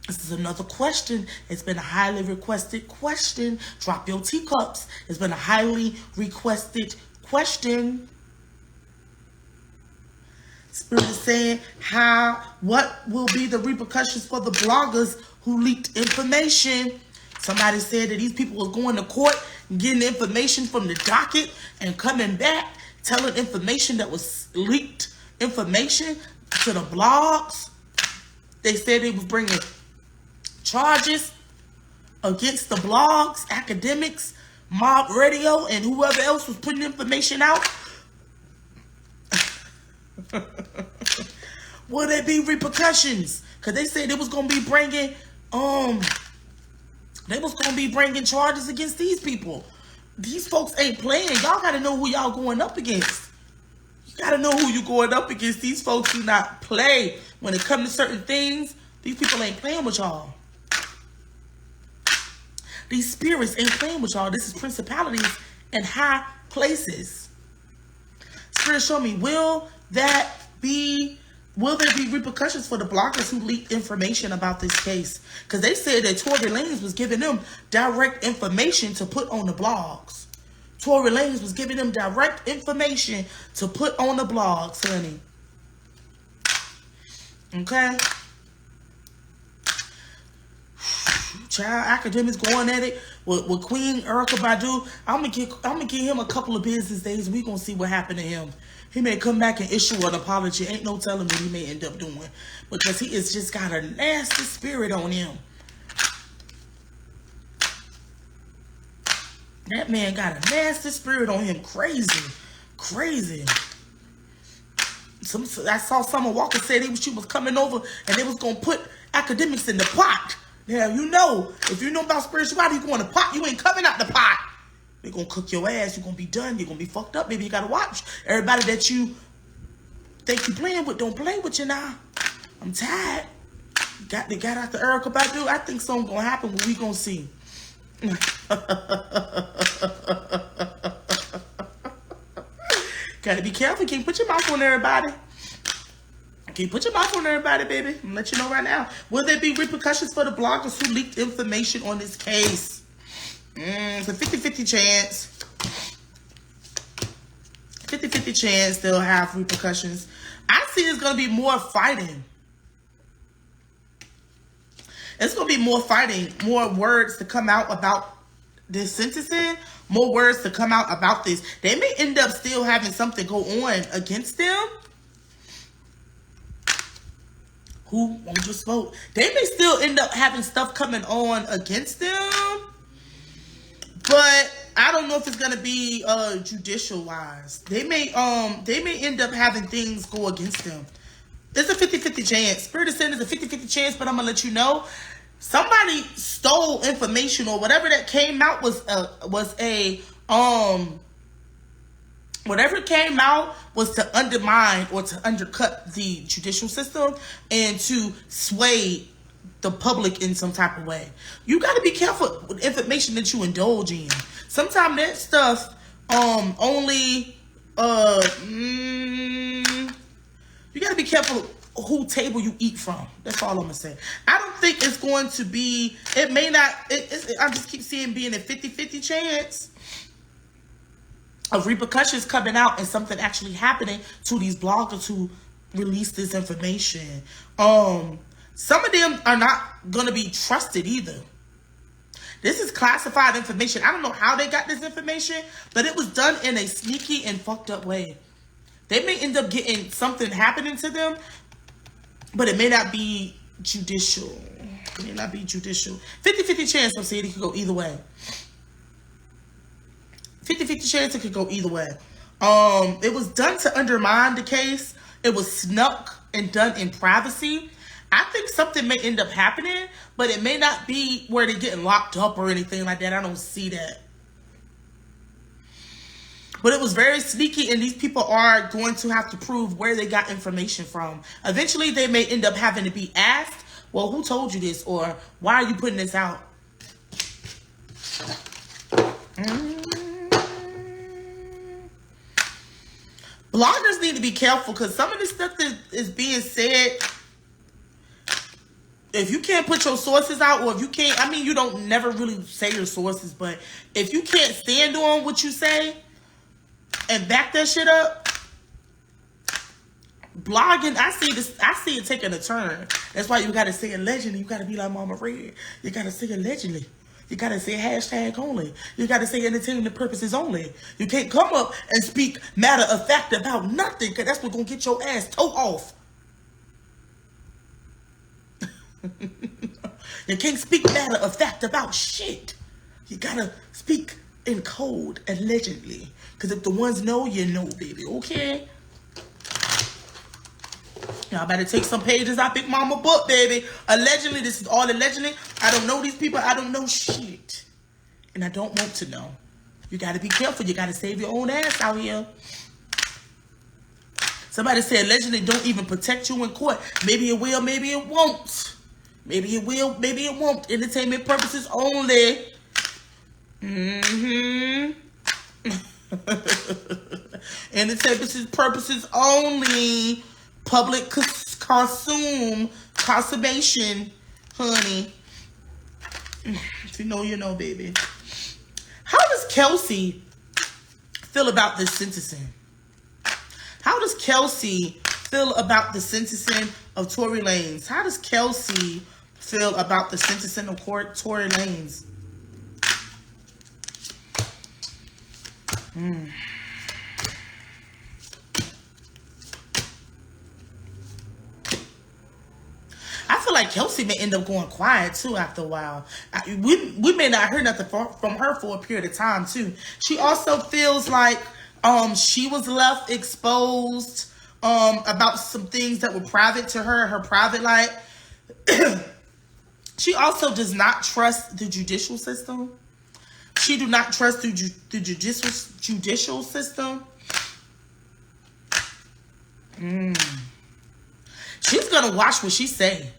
This is another question. It's been a highly requested question. Drop your teacups. It's been a highly requested question. Spirit is saying, what will be the repercussions for the bloggers who leaked information? Somebody said that these people was going to court and getting information from the docket and coming back, telling information that was leaked information to the blogs. They said they was bringing charges against the blogs, academics, mob radio, and whoever else was putting information out. Will there be repercussions? Because they said they was going to be bringing charges against these people. These folks ain't playing. Y'all got to know who y'all going up against. You got to know who you going up against. These folks do not play. When it comes to certain things, these people ain't playing with y'all. These spirits ain't playing with y'all. This is principalities in high places. Spirit, show me, will there be repercussions for the bloggers who leaked information about this case? Because they said that Tory Lanez was giving them direct information to put on the blogs. Tory Lanez was giving them direct information to put on the blogs, honey. Okay? Child, academics going at it with Queen Erykah Badu. I'm gonna give him a couple of business days and we gonna see what happened to him. He may come back and issue an apology. Ain't no telling what he may end up doing. Because he has just got a nasty spirit on him. That man got a nasty spirit on him. Crazy. Crazy. I saw Summer Walker say she was coming over and they was gonna put academics in the pot. Now you know, if you know about spirituality, you go in the pot, you ain't coming out the pot. They're gonna cook your ass, you're gonna be done, you're gonna be fucked up. Maybe you gotta watch. Everybody that you think you playing with, don't play with you now. I'm tired. They got out the Erykah Badu. I think something gonna happen. What we gonna see? Gotta be careful. Can't put your mouth on everybody. Can't put your mouth on everybody, baby. I'm gonna let you know right now. Will there be repercussions for the bloggers who leaked information on this case? It's a 50-50 chance. 50-50 chance they'll have repercussions. I see it's gonna be more fighting. It's going to be more fighting, more words to come out about this sentencing, more words to come out about this. They may end up still having something go on against them. Who won't just vote? They may still end up having stuff coming on against them. But I don't know if it's going to be judicial wise. They may end up having things go against them. It's a 50-50 chance. Spirit is saying it's a 50-50 chance, but I'm going to let you know. Somebody stole information or whatever that came out whatever came out was to undermine or to undercut the judicial system and to sway the public in some type of way. You got to be careful with information that you indulge in. Sometimes that stuff only you got to be careful who table you eat from. That's all I'm going to say. I don't think it's going to be, it may not, I just keep seeing being a 50-50 chance of repercussions coming out and something actually happening to these bloggers who release this information. Some of them are not going to be trusted either. This is classified information. I don't know how they got this information, but it was done in a sneaky and fucked up way. They may end up getting something happening to them, but it may not be judicial. It may not be judicial. 50-50 chance, I'm saying it could go either way. 50-50 chance it could go either way. It was done to undermine the case. It was snuck and done in privacy. I think something may end up happening, but it may not be where they're getting locked up or anything like that. I don't see that. But it was very sneaky, and these people are going to have to prove where they got information from. Eventually, they may end up having to be asked, well, who told you this? Or why are you putting this out? Bloggers need to be careful because some of the stuff that is being said, if you can't put your sources out, or if you can't, I mean, you don't never really say your sources, but if you can't stand on what you say and back that shit up, blogging, I see it taking a turn. That's why you gotta say allegedly. You gotta be like Mama Red. You gotta say allegedly. You gotta say hashtag only. You gotta say entertainment purposes only. You can't come up and speak matter of fact about nothing, because that's what's gonna get your ass toe off. You can't speak matter of fact about shit. You gotta speak in code, allegedly. Because if the ones know, you know, baby. Okay? Y'all better take some pages out Big Mama book, baby. Allegedly, this is all allegedly. I don't know these people. I don't know shit. And I don't want to know. You got to be careful. You got to save your own ass out here. Somebody said allegedly don't even protect you in court. Maybe it will, maybe it won't. Maybe it will, maybe it won't. Entertainment purposes only. Entertainment purposes only. Public consumption, honey. If you know, you know, baby. How does Kelsey feel about this sentencing? How does Kelsey feel about the sentencing of Tory Lanez? How does Kelsey feel about the sentencing of Tory Lanez? I feel like Kelsey may end up going quiet too after a while. We may not hear nothing from her for a period of time too. She also feels like she was left exposed about some things that were private to her private life. She also does not trust the judicial system. She do not trust the judicial system. She's gonna watch what she say.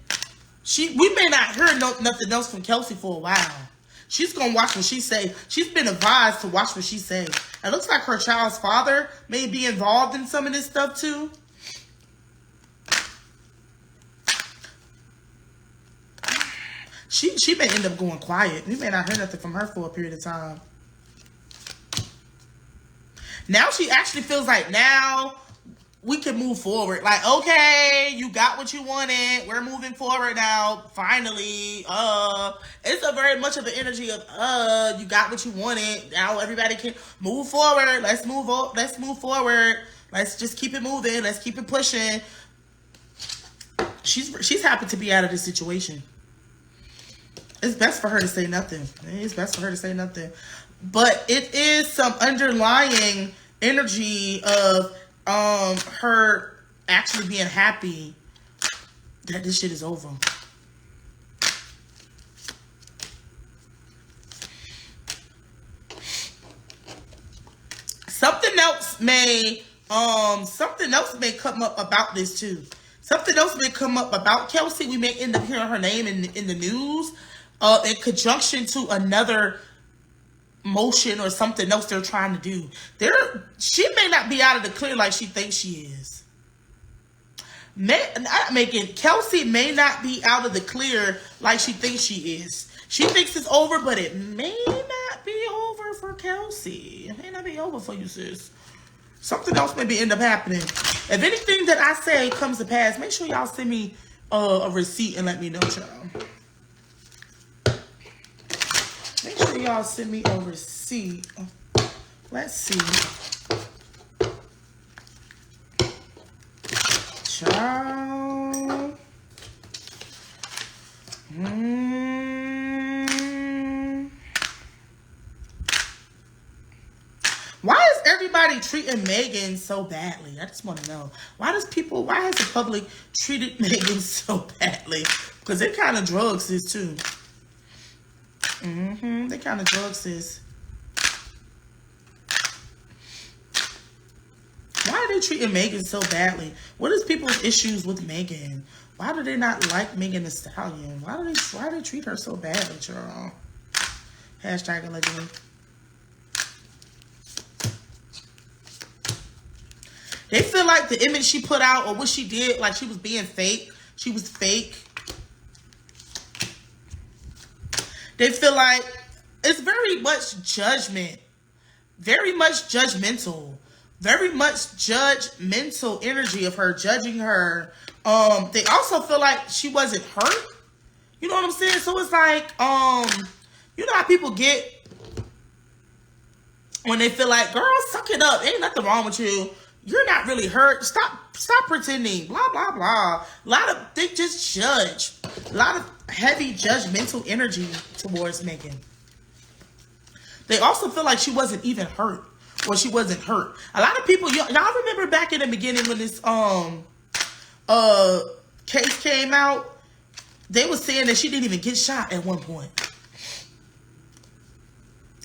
We may not hear nothing else from Kelsey for a while. She's gonna watch what she say. She's been advised to watch what she say. It looks like her child's father may be involved in some of this stuff too. She may end up going quiet. We may not hear nothing from her for a period of time. Now she actually feels like now we can move forward. Like, okay, you got what you wanted. We're moving forward now. Finally. It's a very much of an energy of you got what you wanted. Now everybody can move forward. Let's move forward. Let's just keep it moving. Let's keep it pushing. She's happy to be out of this situation. It's best for her to say nothing. It's best for her to say nothing. But it is some underlying energy of her actually being happy that this shit is over. Something else may come up about this too. Something else may come up about Kelsey. We may end up hearing her name in the news. In conjunction to another motion or something else they're trying to do. She may not be out of the clear like she thinks she is. Kelsey may not be out of the clear like she thinks she is. She thinks it's over, but it may not be over for Kelsey. It may not be over for you, sis. Something else may end up happening. If anything that I say comes to pass, make sure y'all send me a receipt and let me know, y'all. Make sure y'all send me a receipt. Let's see. Child. Why is everybody treating Megan so badly? I just want to know. Why has the public treated Megan so badly? Because they kind of drugs this too. They kind of drug sis. Why are they treating Megan so badly? What is people's issues with Megan? Why do they not like Megan Thee Stallion? Why do they treat her so badly, y'all? Hashtag allegedly. They feel like the image she put out or what she did, like she was being fake. She was fake. They feel like it's very much judgment, very much judgmental, very much judgmental energy of her, judging her. They also feel like she wasn't hurt. You know what I'm saying? So it's like, you know how people get when they feel like, girl, suck it up. Ain't nothing wrong with you. You're not really hurt. Stop pretending. Blah, blah, blah. They just judge. A lot of heavy judgmental energy towards Megan. They also feel like she wasn't even hurt. Or she wasn't hurt. A lot of people, y'all remember back in the beginning when this case came out? They were saying that she didn't even get shot at one point.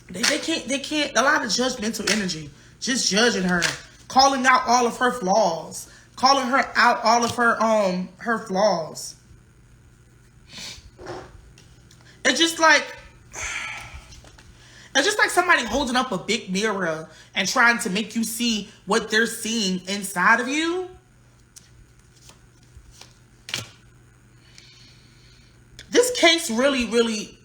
They can't, a lot of judgmental energy. Just judging her. Calling out all of her flaws. Calling her out all of her flaws. It's just like somebody holding up a big mirror and trying to make you see what they're seeing inside of you. This case really, really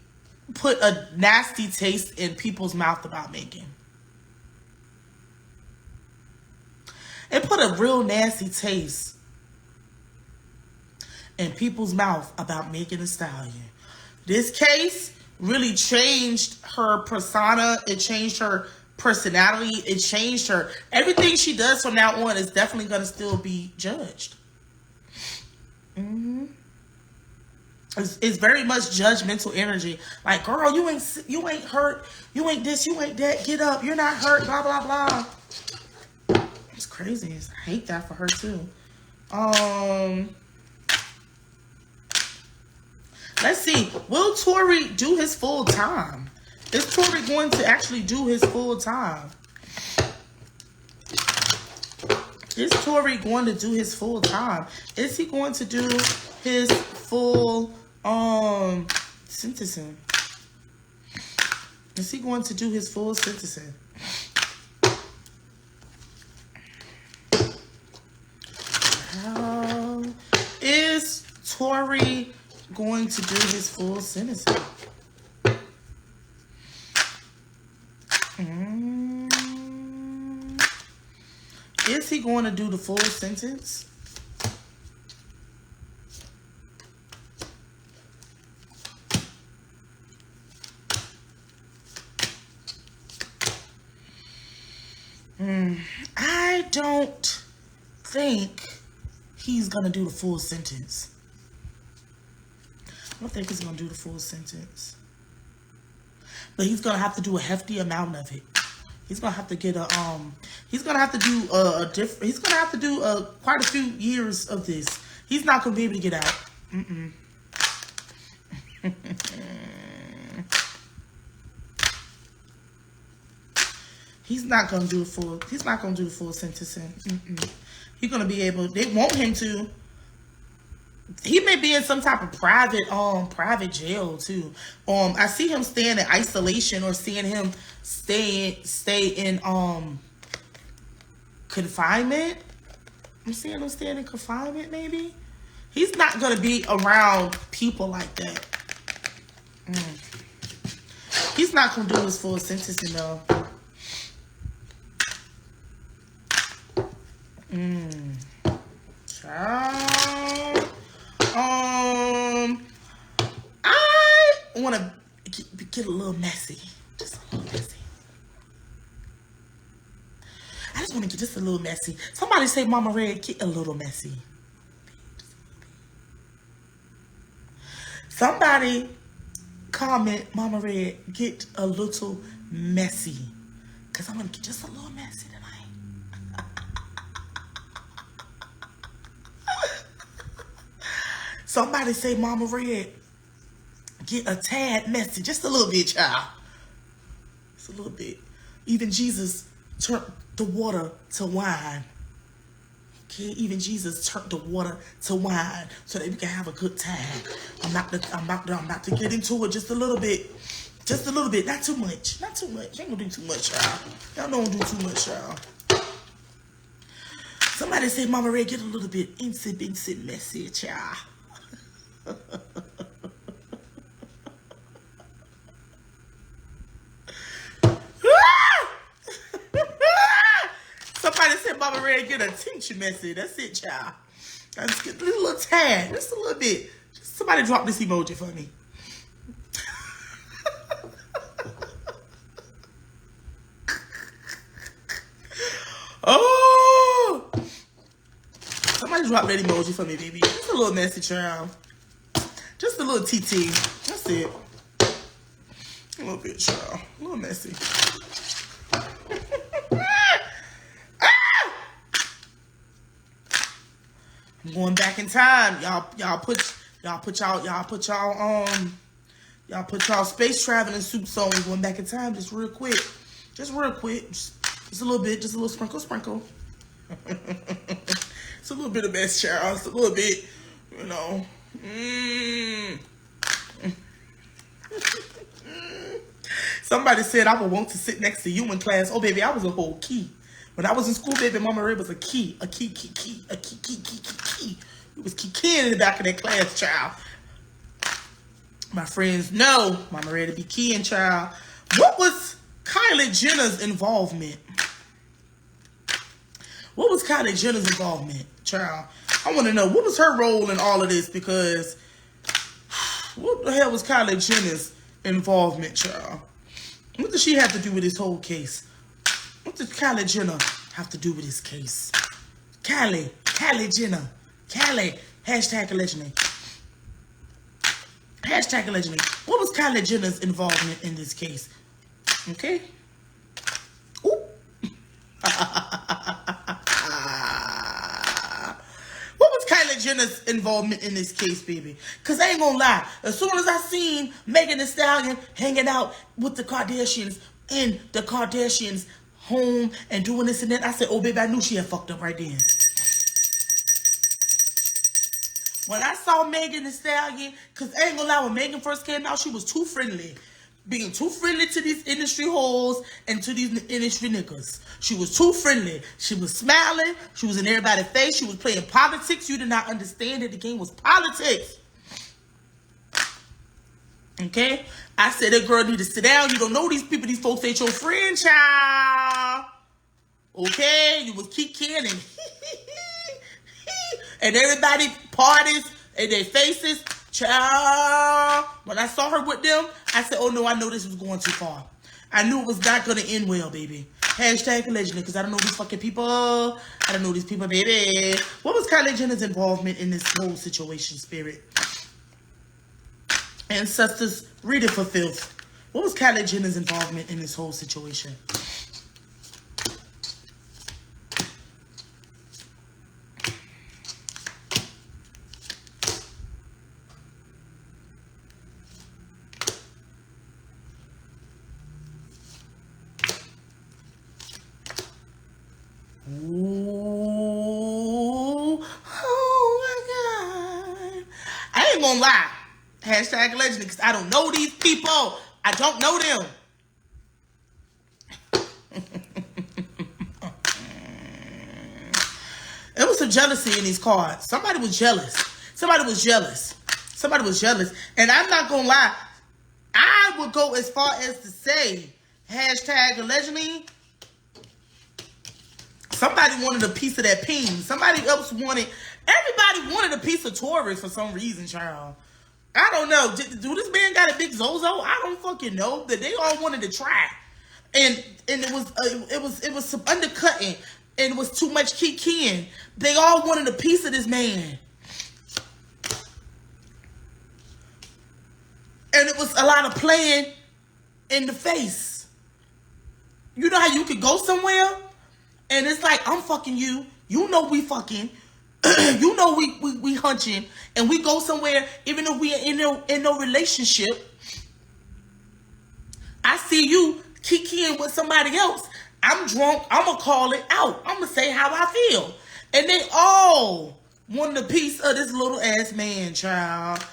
put a nasty taste in people's mouth about Megan. It put a real nasty taste in people's mouth about Megan Thee Stallion. This case really changed her persona. It changed her personality. It changed her. Everything she does from now on is definitely going to still be judged. It's very much judgmental energy. Like, girl, you ain't hurt. You ain't this. You ain't that. Get up. You're not hurt. Blah, blah, blah. It's crazy. crazy. I hate that for her too. Let's see. Will Tory do his full time? Is Tory going to actually do his full time? Is Tory going to do his full time? Is he going to do his full sentencing? Is he going to do his full sentencing? How is Tory going to do his full sentencing? Is he going to do the full sentence? I don't think he's going to do the full sentence. I don't think he's going to do the full sentence. But he's going to have to do a hefty amount of it. He's going to have to get a, he's going to have to do he's going to have to do quite a few years of this. He's not going to be able to get out. He's not going to do the full sentencing. He's going to be able, they want him to. He may be in some type of private jail too. I see him staying in isolation, or seeing him stay in confinement. I'm seeing him staying in confinement. Maybe he's not gonna be around people like that. He's not gonna do his full sentencing though. Child. I want to get a little messy. Just a little messy. I just want to get just a little messy. Somebody say, Mama Red, get a little messy. Somebody comment, Mama Red, get a little messy. Because I'm going to get just a little messy tonight. Somebody say, Mama Red, get a tad messy. Just a little bit, child. Just a little bit. Even Jesus turned the water to wine. Okay, even Jesus turned the water to wine so that we can have a good time. I'm about to get into it just a little bit. Just a little bit. Not too much. Not too much. Ain't gonna do too much, child. Y'all don't do too much, child. Somebody say, Mama Red, get a little bit instant messy, child. Somebody said, Mama Red, get a tincture messy. That's it, child. Just get a little tad. Just a little bit. Just somebody drop this emoji for me. Oh! Somebody drop that emoji for me, baby. Just a little messy, child. Just a little TT. That's it. A little bit, child. A little messy. I'm going back in time. Y'all put y'all space traveling suits on. We're going back in time just real quick. Just real quick. Just a little bit. Just a little sprinkle. It's a little bit of mess, child. It's a little bit, you know. Somebody said I would want to sit next to you in class. Oh, baby, I was a whole key. When I was in school, baby, Mama Red was a key. A key. It was keying in the back of that class, child. My friends know Mama Red to be keying, child. What was Kylie Jenner's involvement? What was Kylie Jenner's involvement, child? I want to know, what was her role in all of this? Because what the hell was Kylie Jenner's involvement, child? What does she have to do with this whole case? What does Kylie Jenner have to do with this case? Kylie Jenner. Kylie, hashtag allegedly. Hashtag allegedly. What was Kylie Jenner's involvement in this case? Okay. Ooh. Kylie Jenner's involvement in this case, baby? Because I ain't gonna lie. As soon as I seen Megan Thee Stallion hanging out with the Kardashians in the Kardashians' home and doing this and that, I said, oh, baby, I knew she had fucked up right then. When I saw Megan Thee Stallion, because I ain't gonna lie, when Megan first came out, she was too friendly. Being too friendly to these industry hoes and to these industry niggas. She was too friendly. She was smiling. She was in everybody's face. She was playing politics. You did not understand that the game was politics. Okay? I said that girl need to sit down. You don't know these people. These folks ain't your friend, child. Okay? You was kicking and everybody parties in their faces. Child, when I saw her with them, I said, oh no, I know this was going too far. I knew it was not going to end well, baby. Hashtag allegedly, because I don't know these fucking people. I don't know these people, baby. What was Kylie Jenner's involvement in this whole situation, Spirit? Ancestors, read it for filth. What was Kylie Jenner's involvement in this whole situation? Ooh, oh my God. I ain't gonna lie. Hashtag allegedly, because I don't know these people. I don't know them. There was some jealousy in these cards. Somebody was jealous. Somebody was jealous. Somebody was jealous. And I'm not gonna lie. I would go as far as to say, hashtag allegedly, somebody wanted a piece of that ping. Somebody else wanted, everybody wanted a piece of Tory for some reason, child. I don't know. Do this man got a big Zozo? I don't fucking know. That they all wanted to try. And it was some undercutting. And it was too much kikiing. They all wanted a piece of this man. And it was a lot of playing in the face. You know how you could go somewhere? And it's like, I'm fucking you. You know we fucking. You know we hunching. And we go somewhere, even though we are in no relationship. I see you kikiing with somebody else. I'm drunk. I'm going to call it out. I'm going to say how I feel. And they all wanted a piece of this little ass man, child.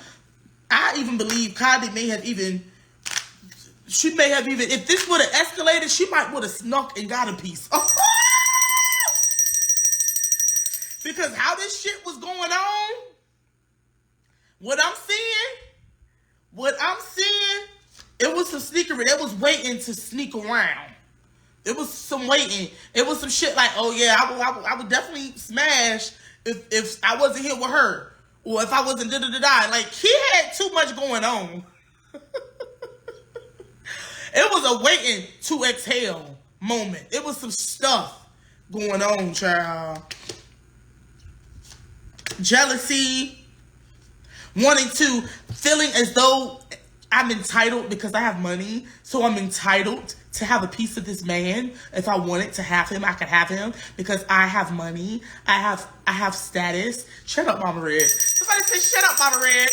I even believe Kylie may have even, if this would have escalated, she might would have snuck and got a piece. Because how this shit was going on, what I'm seeing, it was some sneakery. It was waiting to sneak around. It was some waiting. It was some shit like, oh yeah, I would definitely smash if I wasn't here with her. Or if I wasn't da-da-da-da. Like, he had too much going on. It was a waiting to exhale moment. It was some stuff going on, child. Jealousy. Feeling as though I'm entitled because I have money. So I'm entitled to have a piece of this man. If I wanted to have him, I could have him because I have money. I have status. Shut up, Mama Red. Somebody say, shut up, Mama Red.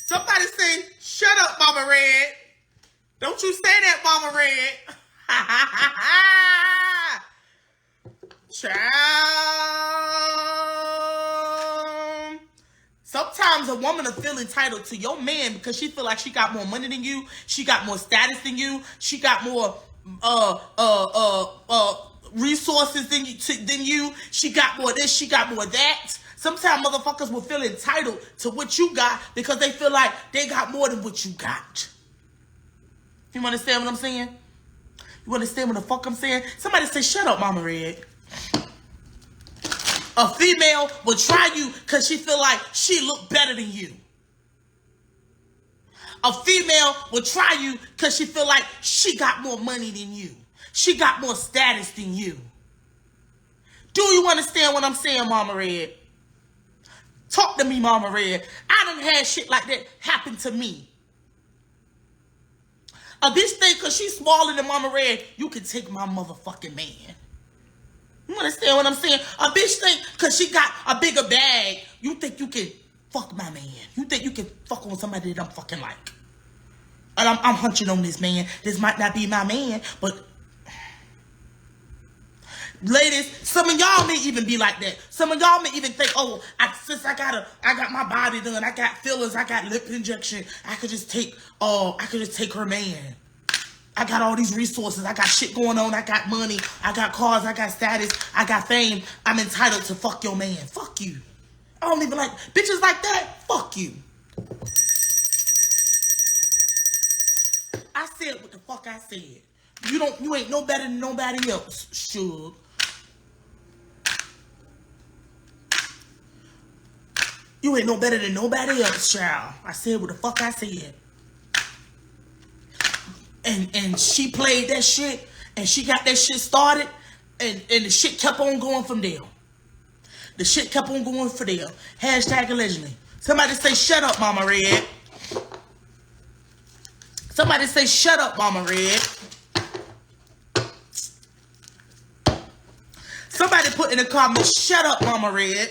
Somebody say, shut up, Mama Red. Don't you say that, Mama Red. Child. Sometimes a woman will feel entitled to your man because she feel like she got more money than you, she got more status than you, she got more resources than you, she got more this, she got more that. Sometimes motherfuckers will feel entitled to what you got because they feel like they got more than what you got. You understand what I'm saying? You understand what the fuck I'm saying? Somebody say, shut up, Mama Red. A female will try you because she feel like she look better than you. A female will try you because she feel like she got more money than you. She got more status than you. Do you understand what I'm saying, Mama Red? Talk to me, Mama Red. I done had shit like that happen to me. A bitch think because she's smaller than Mama Red, you can take my motherfucking man. You understand what I'm saying? A bitch think because she got a bigger bag, you think you can fuck my man. You think you can fuck on somebody that I'm fucking like. And I'm hunching on this man. This might not be my man, but ladies, some of y'all may even be like that. Some of y'all may even think, oh, since I got my body done, I got fillers, I got lip injection, I could just take her man. I got all these resources, I got shit going on, I got money, I got cars, I got status, I got fame. I'm entitled to fuck your man. Fuck you. I don't even like bitches like that. Fuck you. I said what the fuck I said. You ain't no better than nobody else, Suge. You ain't no better than nobody else, child. I said what the fuck I said. And she played that shit, and she got that shit started, and the shit kept on going from there. The shit kept on going from there. Hashtag allegedly. Somebody say, shut up, Mama Red. Somebody say, shut up, Mama Red. Somebody put in the comments, shut up, Mama Red.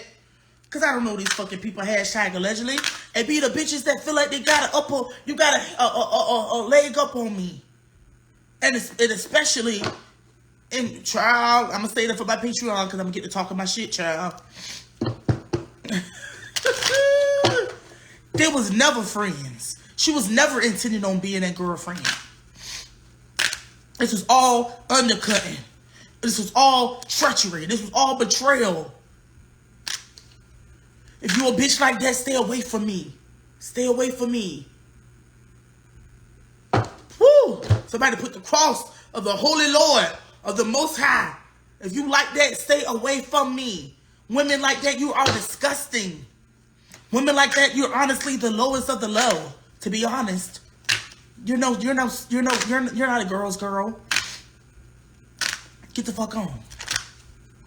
Because I don't know these fucking people, hashtag allegedly. And be the bitches that feel like they got a leg up on me. And especially in child, I'm going to stay there for my Patreon because I'm going to get to talking my shit, child. They was never friends. She was never intended on being that girlfriend. This was all undercutting. This was all treachery. This was all betrayal. If you a bitch like that, stay away from me. Stay away from me. Woo! Somebody put the cross of the Holy Lord, of the Most High. If you like that, stay away from me. Women like that, you are disgusting. Women like that, you're honestly the lowest of the low. To be honest, you're not a girl's girl. Get the fuck on.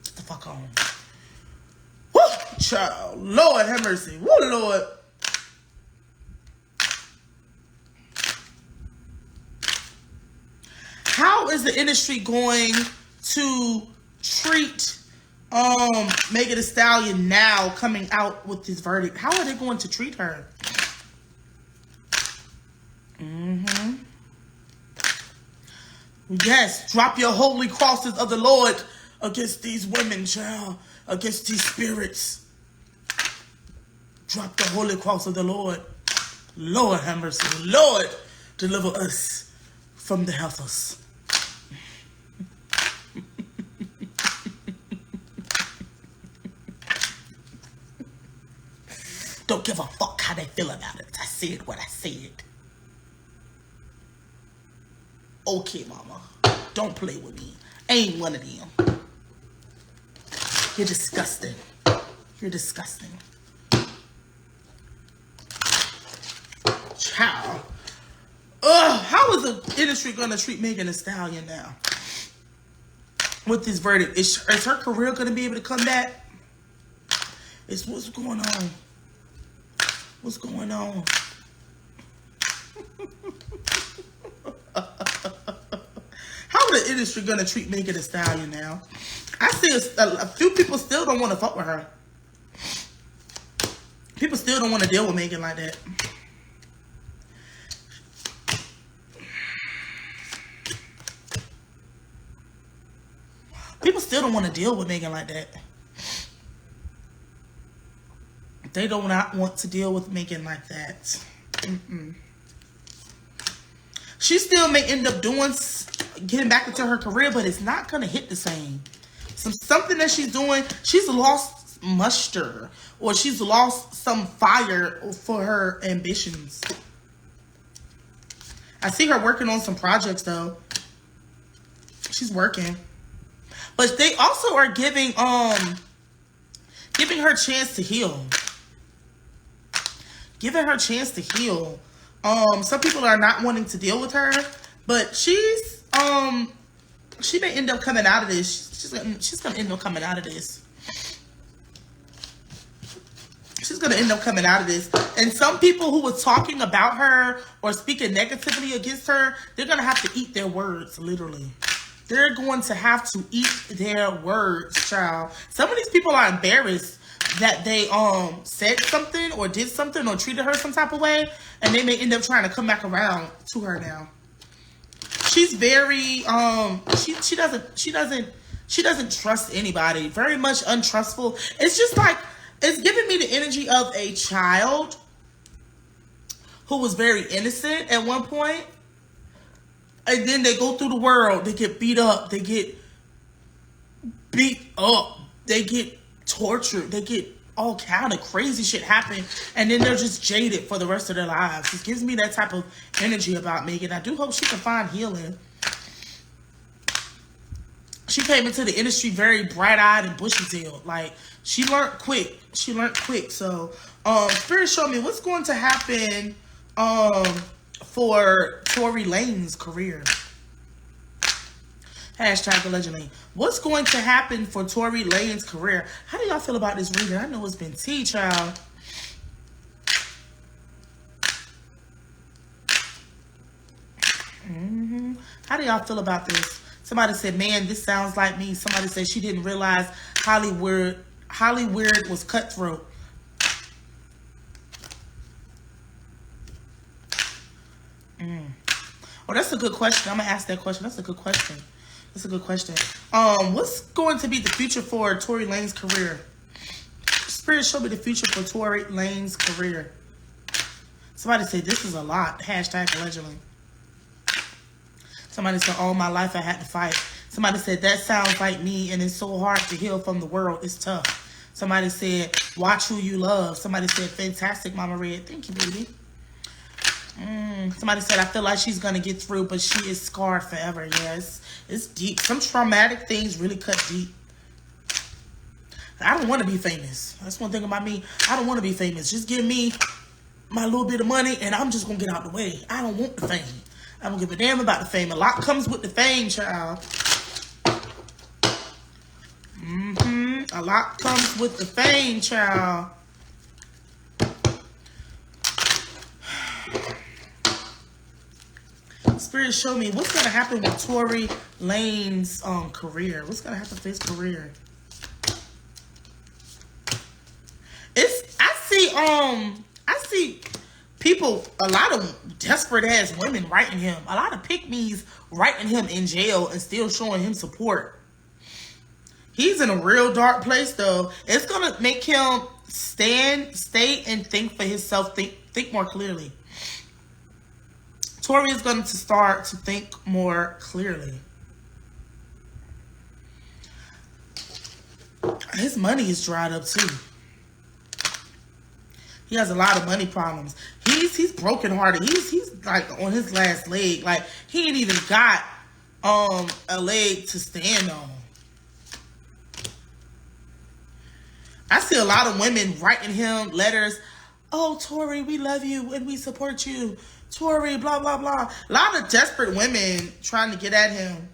Get the fuck on. Woo, child. Lord have mercy. Woo, Lord. How is the industry going to treat Megan Thee Stallion now coming out with this verdict? How are they going to treat her? Yes, drop your holy crosses of the Lord against these women, child, against these spirits. Drop the holy cross of the Lord. Lord have mercy. Lord, deliver us from the heifers. Don't give a fuck how they feel about it. I said what I said. Okay, mama. Don't play with me. I ain't one of them. You're disgusting. You're disgusting. Child. How is the industry going to treat Megan Thee Stallion now? With this verdict. Is her career going to be able to come back? What's going on? What's going on? How the industry gonna treat Megan Thee Stallion now? I see a few people still don't want to fuck with her. People still don't want to deal with Megan like that. People still don't want to deal with Megan like that. They do not want to deal with Megan like that. She still may end up getting back into her career, but it's not going to hit the same. Something that she's doing, she's lost muster, or she's lost some fire for her ambitions. I see her working on some projects, though. She's working. But they also are giving her a chance to heal. Giving her a chance to heal. Some people are not wanting to deal with her, but she may end up coming out of this. She's gonna end up coming out of this. She's gonna end up coming out of this. And some people who were talking about her or speaking negatively against her, they're gonna have to eat their words, literally. They're going to have to eat their words, child. Some of these people are embarrassed that they said something or did something or treated her some type of way, and they may end up trying to come back around to her now. She's very she doesn't trust anybody. Very much untrustful. It's just like, it's giving me the energy of a child who was very innocent at one point, and then they go through the world, they get beat up, they get tortured, they get all kind of crazy shit happen, and then they're just jaded for the rest of their lives. It gives me that type of energy about Megan. I do hope she can find healing. She came into the industry very bright-eyed and bushy-tailed. Like, she learned quick. So, Spirit showed me what's going to happen for Tory Lanez career. Hashtag allegedly. What's going to happen for Tory Lanez career? How do y'all feel about this reading? I know it's been tea, child. How do y'all feel about this? Somebody said, man, this sounds like me. Somebody said she didn't realize Hollywood was cutthroat. Oh, that's a good question. I'm going to ask that question. That's a good question. What's going to be the future for Tory Lanez career? Spirit, show me the future for Tory Lanez career. Somebody said, this is a lot. Hashtag allegedly. Somebody said, all my life I had to fight. Somebody said, that sounds like me, and it's so hard to heal from the world. It's tough. Somebody said, watch who you love. Somebody said, fantastic, Mama Red. Thank you, baby. Somebody said, I feel like she's going to get through, but she is scarred forever. Yes, it's deep. Some traumatic things really cut deep. I don't want to be famous. That's one thing about me. I don't want to be famous. Just give me my little bit of money, and I'm just going to get out the way. I don't want the fame. I don't give a damn about the fame. A lot comes with the fame, child. A lot comes with the fame, child. Spirit, show me what's gonna happen with Tory Lanez's career. What's gonna happen to his career? I see people, a lot of desperate ass women writing him, a lot of pick-me's writing him in jail and still showing him support. He's in a real dark place though. It's gonna make him stay and think for himself, think more clearly. Tory is going to start to think more clearly. His money is dried up too. He has a lot of money problems. He's brokenhearted. He's like on his last leg. Like, he ain't even got a leg to stand on. I see a lot of women writing him letters. Oh, Tory, we love you and we support you. Tory, blah, blah, blah. A lot of desperate women trying to get at him.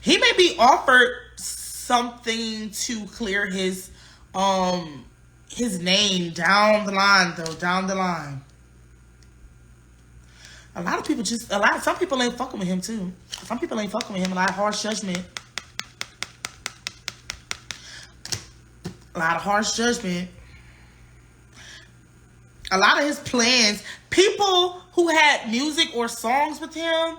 He may be offered something to clear his name down the line, though. Down the line. A lot of people some people ain't fucking with him, too. Some people ain't fucking with him. A lot of harsh judgment. A lot of harsh judgment. A lot of his plans. People who had music or songs with him.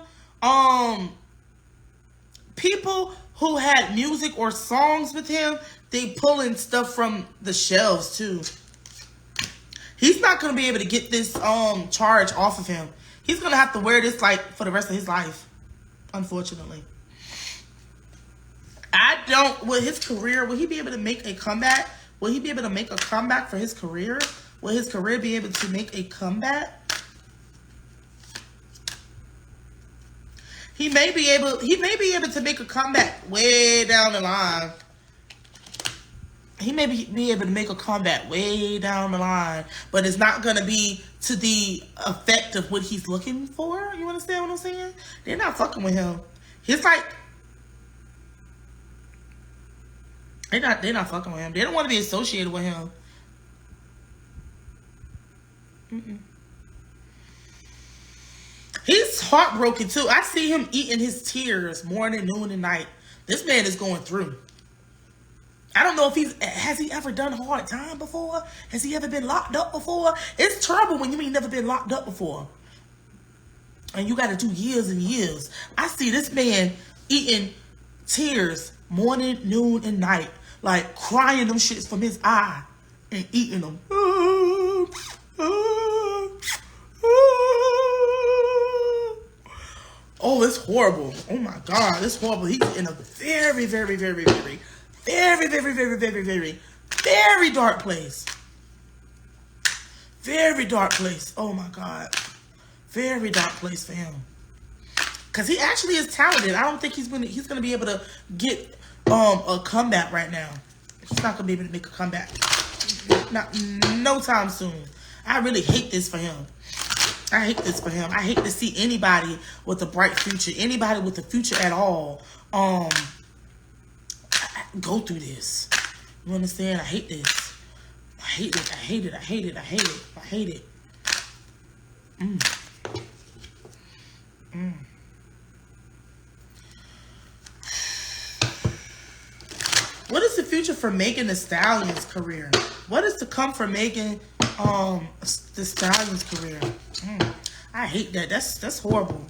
They pulling stuff from the shelves too. He's not gonna be able to get this charge off of him. He's gonna have to wear this like for the rest of his life, unfortunately. Will his career, will he be able to make a comeback? Will he be able to make a comeback for his career? Will his career be able to make a comeback? He may be able to make a comeback way down the line. He may be able to make a comeback way down the line, but it's not going to be to the effect of what he's looking for. You understand what I'm saying? They're not fucking with him. He's like, they're not fucking with him. They don't want to be associated with him. He's heartbroken too. I see him eating his tears morning, noon, and night. This man is going through. I don't know if has he ever done hard time before? Has he ever been locked up before? It's trouble when you ain't never been locked up before. And you got to do years and years. I see this man eating tears morning, noon, and night. Like crying them shits from his eye and eating them. Oh, it's horrible. Oh my God, it's horrible. He's in a very, very, very, very, very, very, very, very, very, very, very dark place. Very dark place. Oh my God. Very dark place for him. Cause he actually is talented. I don't think he's gonna be able to get a comeback right now. He's not gonna be able to make a comeback. Not no time soon. I really hate this for him. I hate this for him. I hate to see anybody with a bright future, anybody with a future at all, go through this. You understand? I hate this. I hate it. I hate it. I hate it. I hate it. I hate it. What is the future for Megan Thee Stallion's career? What is to come for Megan Thee Stallion's career? I hate that. That's horrible.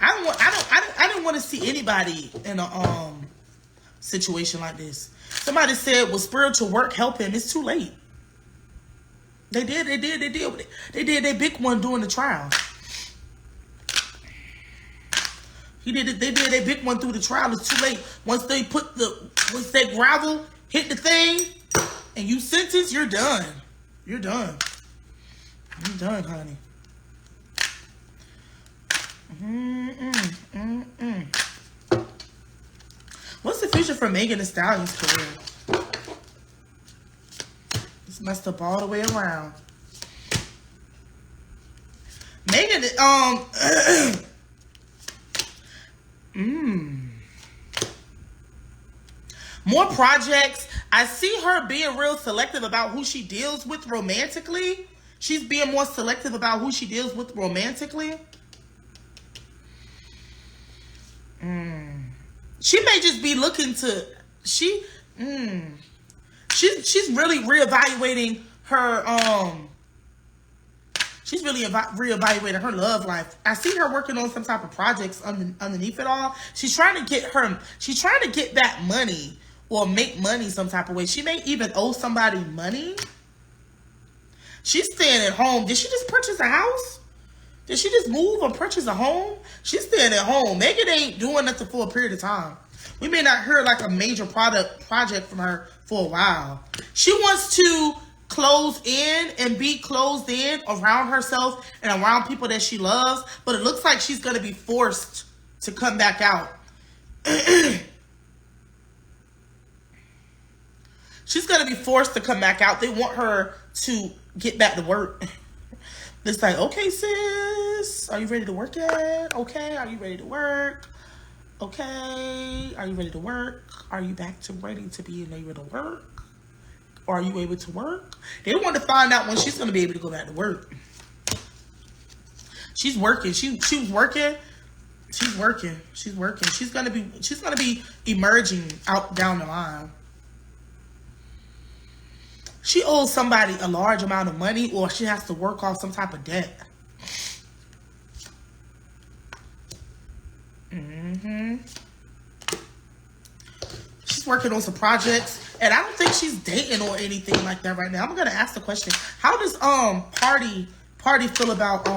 I didn't want to see anybody in a situation like this. Somebody said, "Will spiritual work help him?" It's too late. They did their big one during the trial. They did their big one through the trial. It's too late. Once that gravel hit the thing and you sentence, you're done. You're done. You're done, honey. What's the future for Megan Thee Stallion's career? It's messed up all the way around. Megan, more projects. I see her being real selective about who she deals with romantically. She's being more selective about who she deals with romantically. She may just be looking to she's really reevaluating her she's really reevaluating her love life. I see her working on some type of projects underneath it all. She's trying to get that money or make money some type of way. She may even owe somebody money. She's staying at home. Did she just purchase a house? Did she just move or purchase a home? She's staying at home. Megan ain't doing nothing for a period of time. We may not hear like a major project from her for a while. She wants to close in and be closed in around herself and around people that she loves, but it looks like she's going to be forced to come back out. She's going to be forced to come back out. They want her to get back to work. It's like, okay, sis, are you ready to work yet? Okay, are you ready to work? Okay, are you ready to work? Are you back to ready to be able to work? Or are you able to work? They want to find out when she's going to be able to go back to work. She's working. She's working. She's working. She's working. She's gonna be emerging out down the line. She owes somebody a large amount of money, or she has to work off some type of debt. She's working on some projects, and I don't think she's dating or anything like that right now. I'm gonna ask the question: how does Party feel about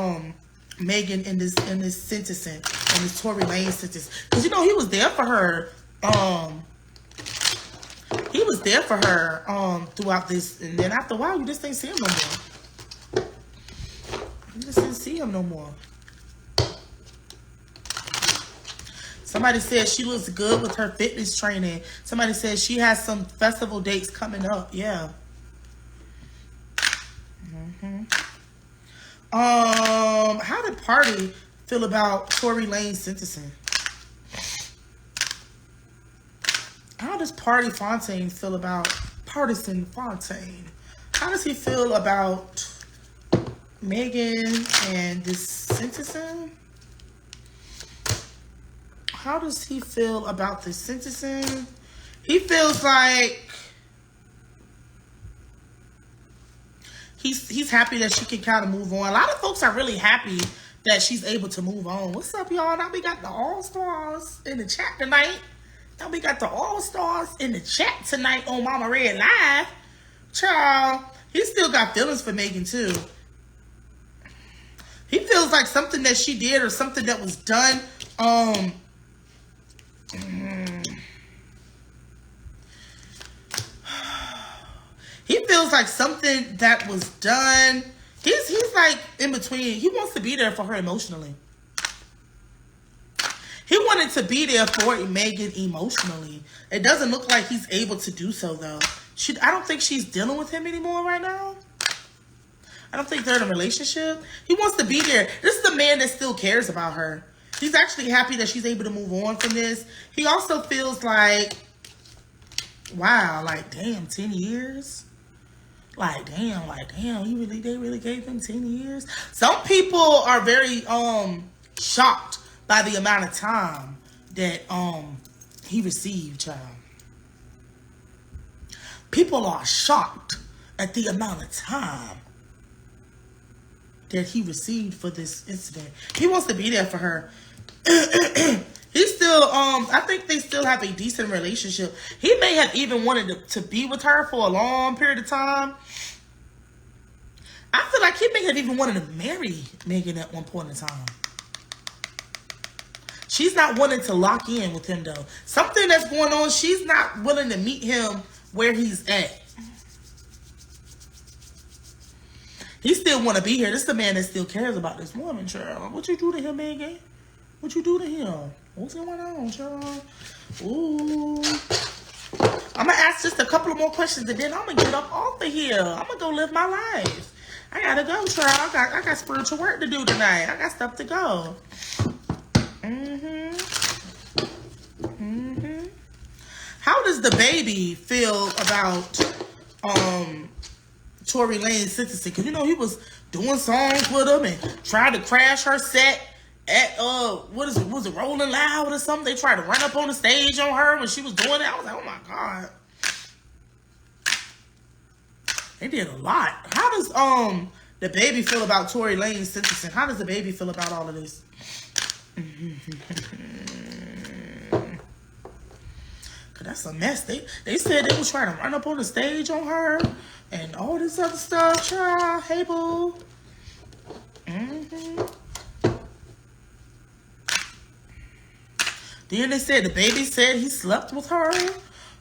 Megan in this sentencing, in this Tory Lanez sentence? Because you know he was there for her. He was there for her throughout this, and then after a while, you just ain't see him no more. You just didn't see him no more. Somebody said she looks good with her fitness training. Somebody said she has some festival dates coming up. Yeah. How did Party feel about Tory Lanez sentencing? How does Partisan feel about Partisan Fontaine? How does he feel about Megan and this sentencing. How does he feel about this sentencing? He feels like he's happy that she can kind of move on. A lot of folks are really happy that she's able to move on. What's up, y'all? Now we got the All-Stars in the chat tonight. Now we got the All-Stars in the chat tonight on Mama Red Live. Child, he still got feelings for Megan too. He feels like something that she did or something that was done. He feels like something that was done. He's like in between. He wants to be there for her emotionally. He wanted to be there for Megan emotionally. It doesn't look like he's able to do so though. I don't think she's dealing with him anymore right now. I don't think they're in a relationship. He wants to be there. This is the man that still cares about her. He's actually happy that she's able to move on from this. He also feels like, wow, like damn, 10 years. Like damn, they really gave him 10 years. Some people are very shocked by the amount of time that he received, child. People are shocked at the amount of time that he received for this incident. He wants to be there for her. He's still, I think they still have a decent relationship. He may have even wanted to be with her for a long period of time. I feel like he may have even wanted to marry Megan at one point in time. She's not wanting to lock in with him though. Something that's going on, she's not willing to meet him where he's at. He still want to be here. This is the man that still cares about this woman, child. What you do to him, Megan? What you do to him? What's going on, child? Ooh. I'm going to ask just a couple of more questions and then I'm going to get up off of here. I'm going to go live my life. I got to go, child. I got spiritual work to do tonight. I got stuff to go. How does the baby feel about Tory Lanez sentencing? Because you know he was doing songs with him and tried to crash her set at was it Rolling Loud or something? They tried to run up on the stage on her when she was doing it. I was like, oh my God. They did a lot. How does the baby feel about Tory Lanez sentencing? How does the baby feel about all of this? Cause that's a mess. They said they was trying to run up on the stage on her and all this other stuff, child. Hey, boo. Then they said the baby said he slept with her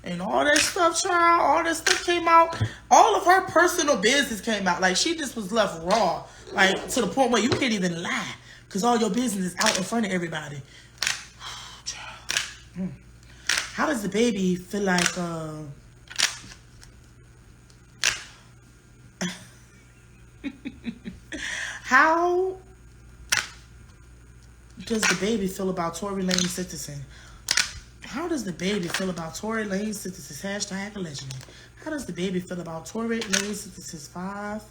and all that stuff, child. All that stuff came out. All of her personal business came out. Like, she just was left raw. Like, to the point where you can't even lie. Because all your business is out in front of everybody. How does the baby feel like, how does the baby feel about Tory Lanez sentencing? How does the baby feel about Tory Lanez sentencing? Hashtag allegedly. How does the baby feel about Tory Lanez sentencing? 5.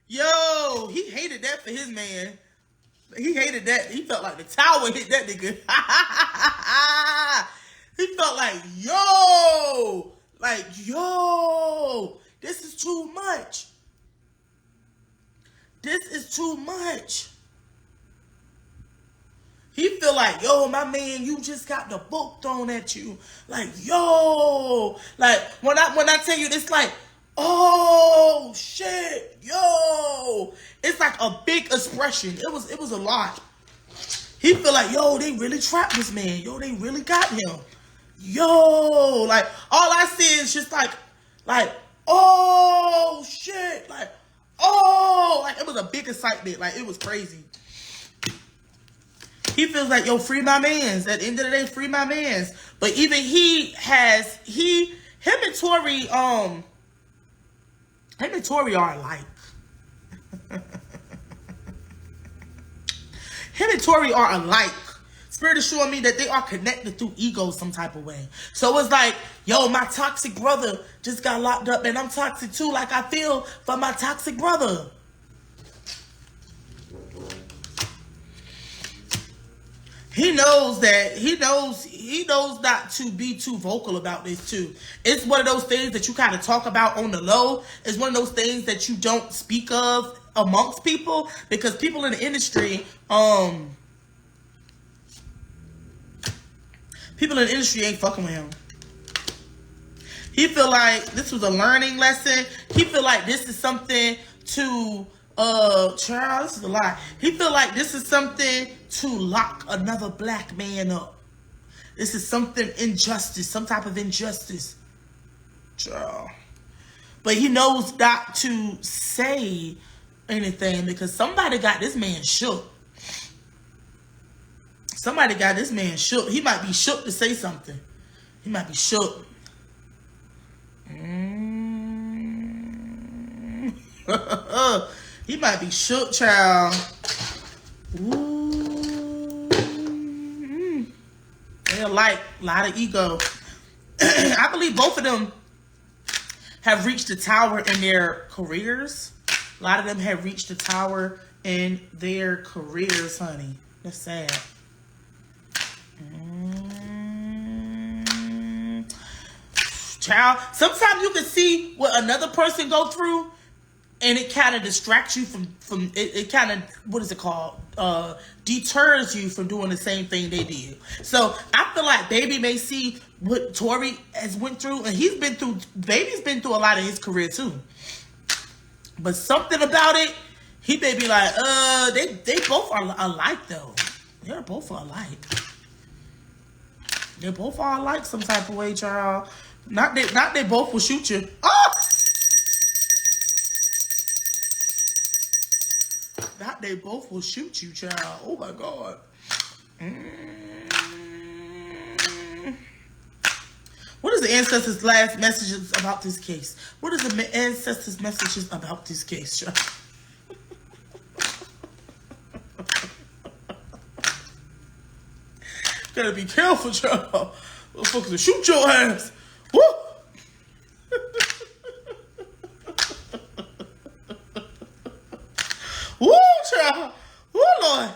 Yo, he hated that for his man. He hated that. He felt like the tower hit that nigga. He felt like, yo, this is too much. This is too much. He feel like, yo, my man, you just got the book thrown at you. Like, yo, like when I tell you this, like, oh shit, yo, it's like a big expression. It was a lot. He feel like, yo, they really trapped this man. Yo, they really got him. Yo, like all I see is just like, oh shit, like, oh, like it was a big excitement. Like it was crazy. He feels like, yo, free my mans. At the end of the day, free my mans. But even him and Tory, him and Tory are alike. Him and Tory are alike. Spirit is showing me that they are connected through ego some type of way. So it's like, yo, my toxic brother just got locked up and I'm toxic too. Like I feel for my toxic brother. He knows that he knows not to be too vocal about this too. It's one of those things that you kind of talk about on the low. It's one of those things that you don't speak of amongst people because people in the industry, ain't fucking with him. He feel like this was a learning lesson. He feel like this is something to child, this is a lie. He feel like this is something to lock another black man up. This is something injustice, some type of injustice. Child. But he knows not to say anything because somebody got this man shook. Somebody got this man shook. He might be shook to say something. He might be shook. He might be shook, child. Ooh. They're like a lot of ego. I believe both of them have reached the tower in their careers. A lot of them have reached the tower in their careers, honey. That's sad. Child, sometimes you can see what another person go through and it kind of distracts you from it kind of, what is it called? Deters you from doing the same thing they did. So I feel like Baby may see what Tory has went through, and Baby's been through a lot of his career too. But something about it, he may be like, they both are alike though. They're both alike. They both are alike some type of way, child. Not they both will shoot you. Oh! Not they both will shoot you, child. Oh my God. What is the ancestors' last messages about this case? What is the ancestors' messages about this case, child? Gotta be careful, child. Motherfuckers will shoot your ass. Woo! Woo, child. Woo, Lord.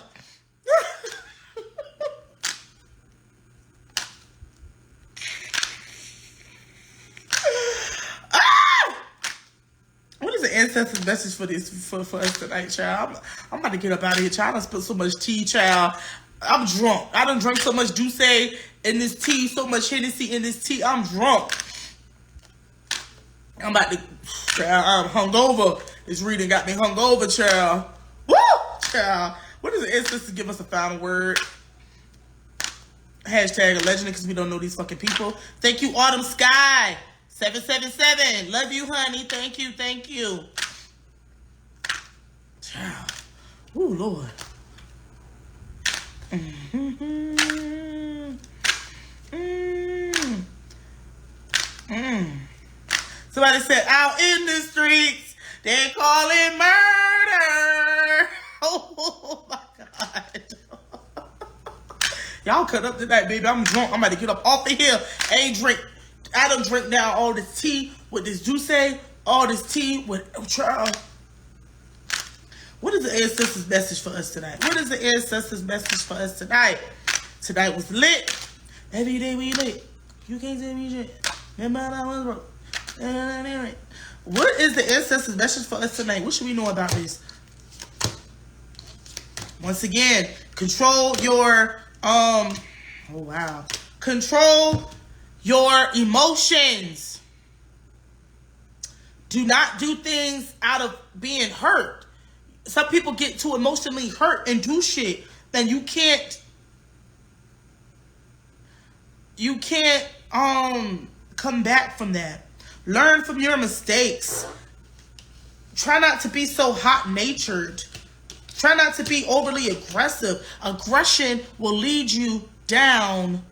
What is the ancestors' message for this for us tonight, child? I'm about to get up out of here, child. I done spilled so much tea, child. I'm drunk. I done drank so much Douce in this tea, so much Hennessy in this tea. I'm drunk. I'm about to, child, I'm hungover. This reading got me hungover, child. Woo! Child. What does the ancestors give us a final word? Hashtag allegedly, because we don't know these fucking people. Thank you, Autumn Sky. 777. Love you, honey. Thank you. Thank you. Child. Ooh, Lord. Somebody said, out in the streets, they call it murder. Oh my God. Y'all cut up tonight, baby. I'm drunk. I'm about to get up off the hill. I done drink down all this tea with this Douce, all this tea with child. What is the ancestors' message for us tonight? What is the ancestors' message for us tonight? Tonight was lit. Every day we lit. You can't tell me shit. Remember I was broke. What is the ancestors' message for us tonight? What should we know about this? Once again, control your control your emotions. Do not do things out of being hurt. Some people get too emotionally hurt and do shit, and you can't come back from that. Learn from your mistakes. Try not to be so hot-natured. Try not to be overly aggressive. Aggression will lead you down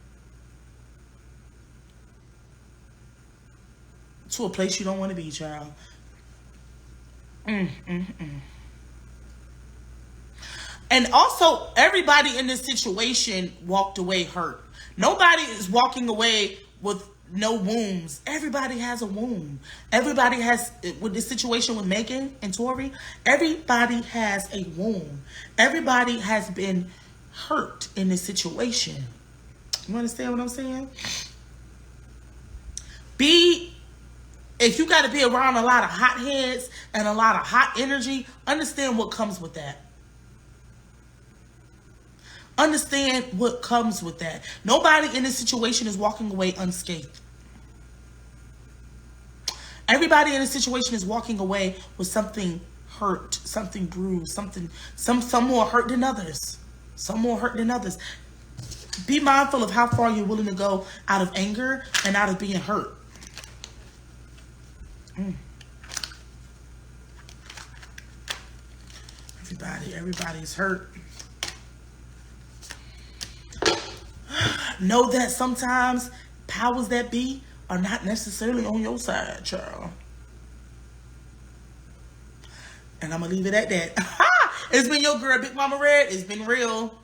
to a place you don't want to be, child. And also, everybody in this situation walked away hurt. Nobody is walking away with no wounds. Everybody has a wound. Everybody has, with this situation with Megan and Tory, everybody has a wound. Everybody has been hurt in this situation. You understand what I'm saying? If you got to be around a lot of hot heads and a lot of hot energy, understand what comes with that. Understand what comes with that. Nobody in this situation is walking away unscathed. Everybody in this situation is walking away with something hurt, something bruised, some more hurt than others. Some more hurt than others. Be mindful of how far you're willing to go out of anger and out of being hurt. Everybody's hurt. Know that sometimes powers that be are not necessarily on your side, child. And I'm going to leave it at that. It's been your girl, Big Mama Red. It's been real.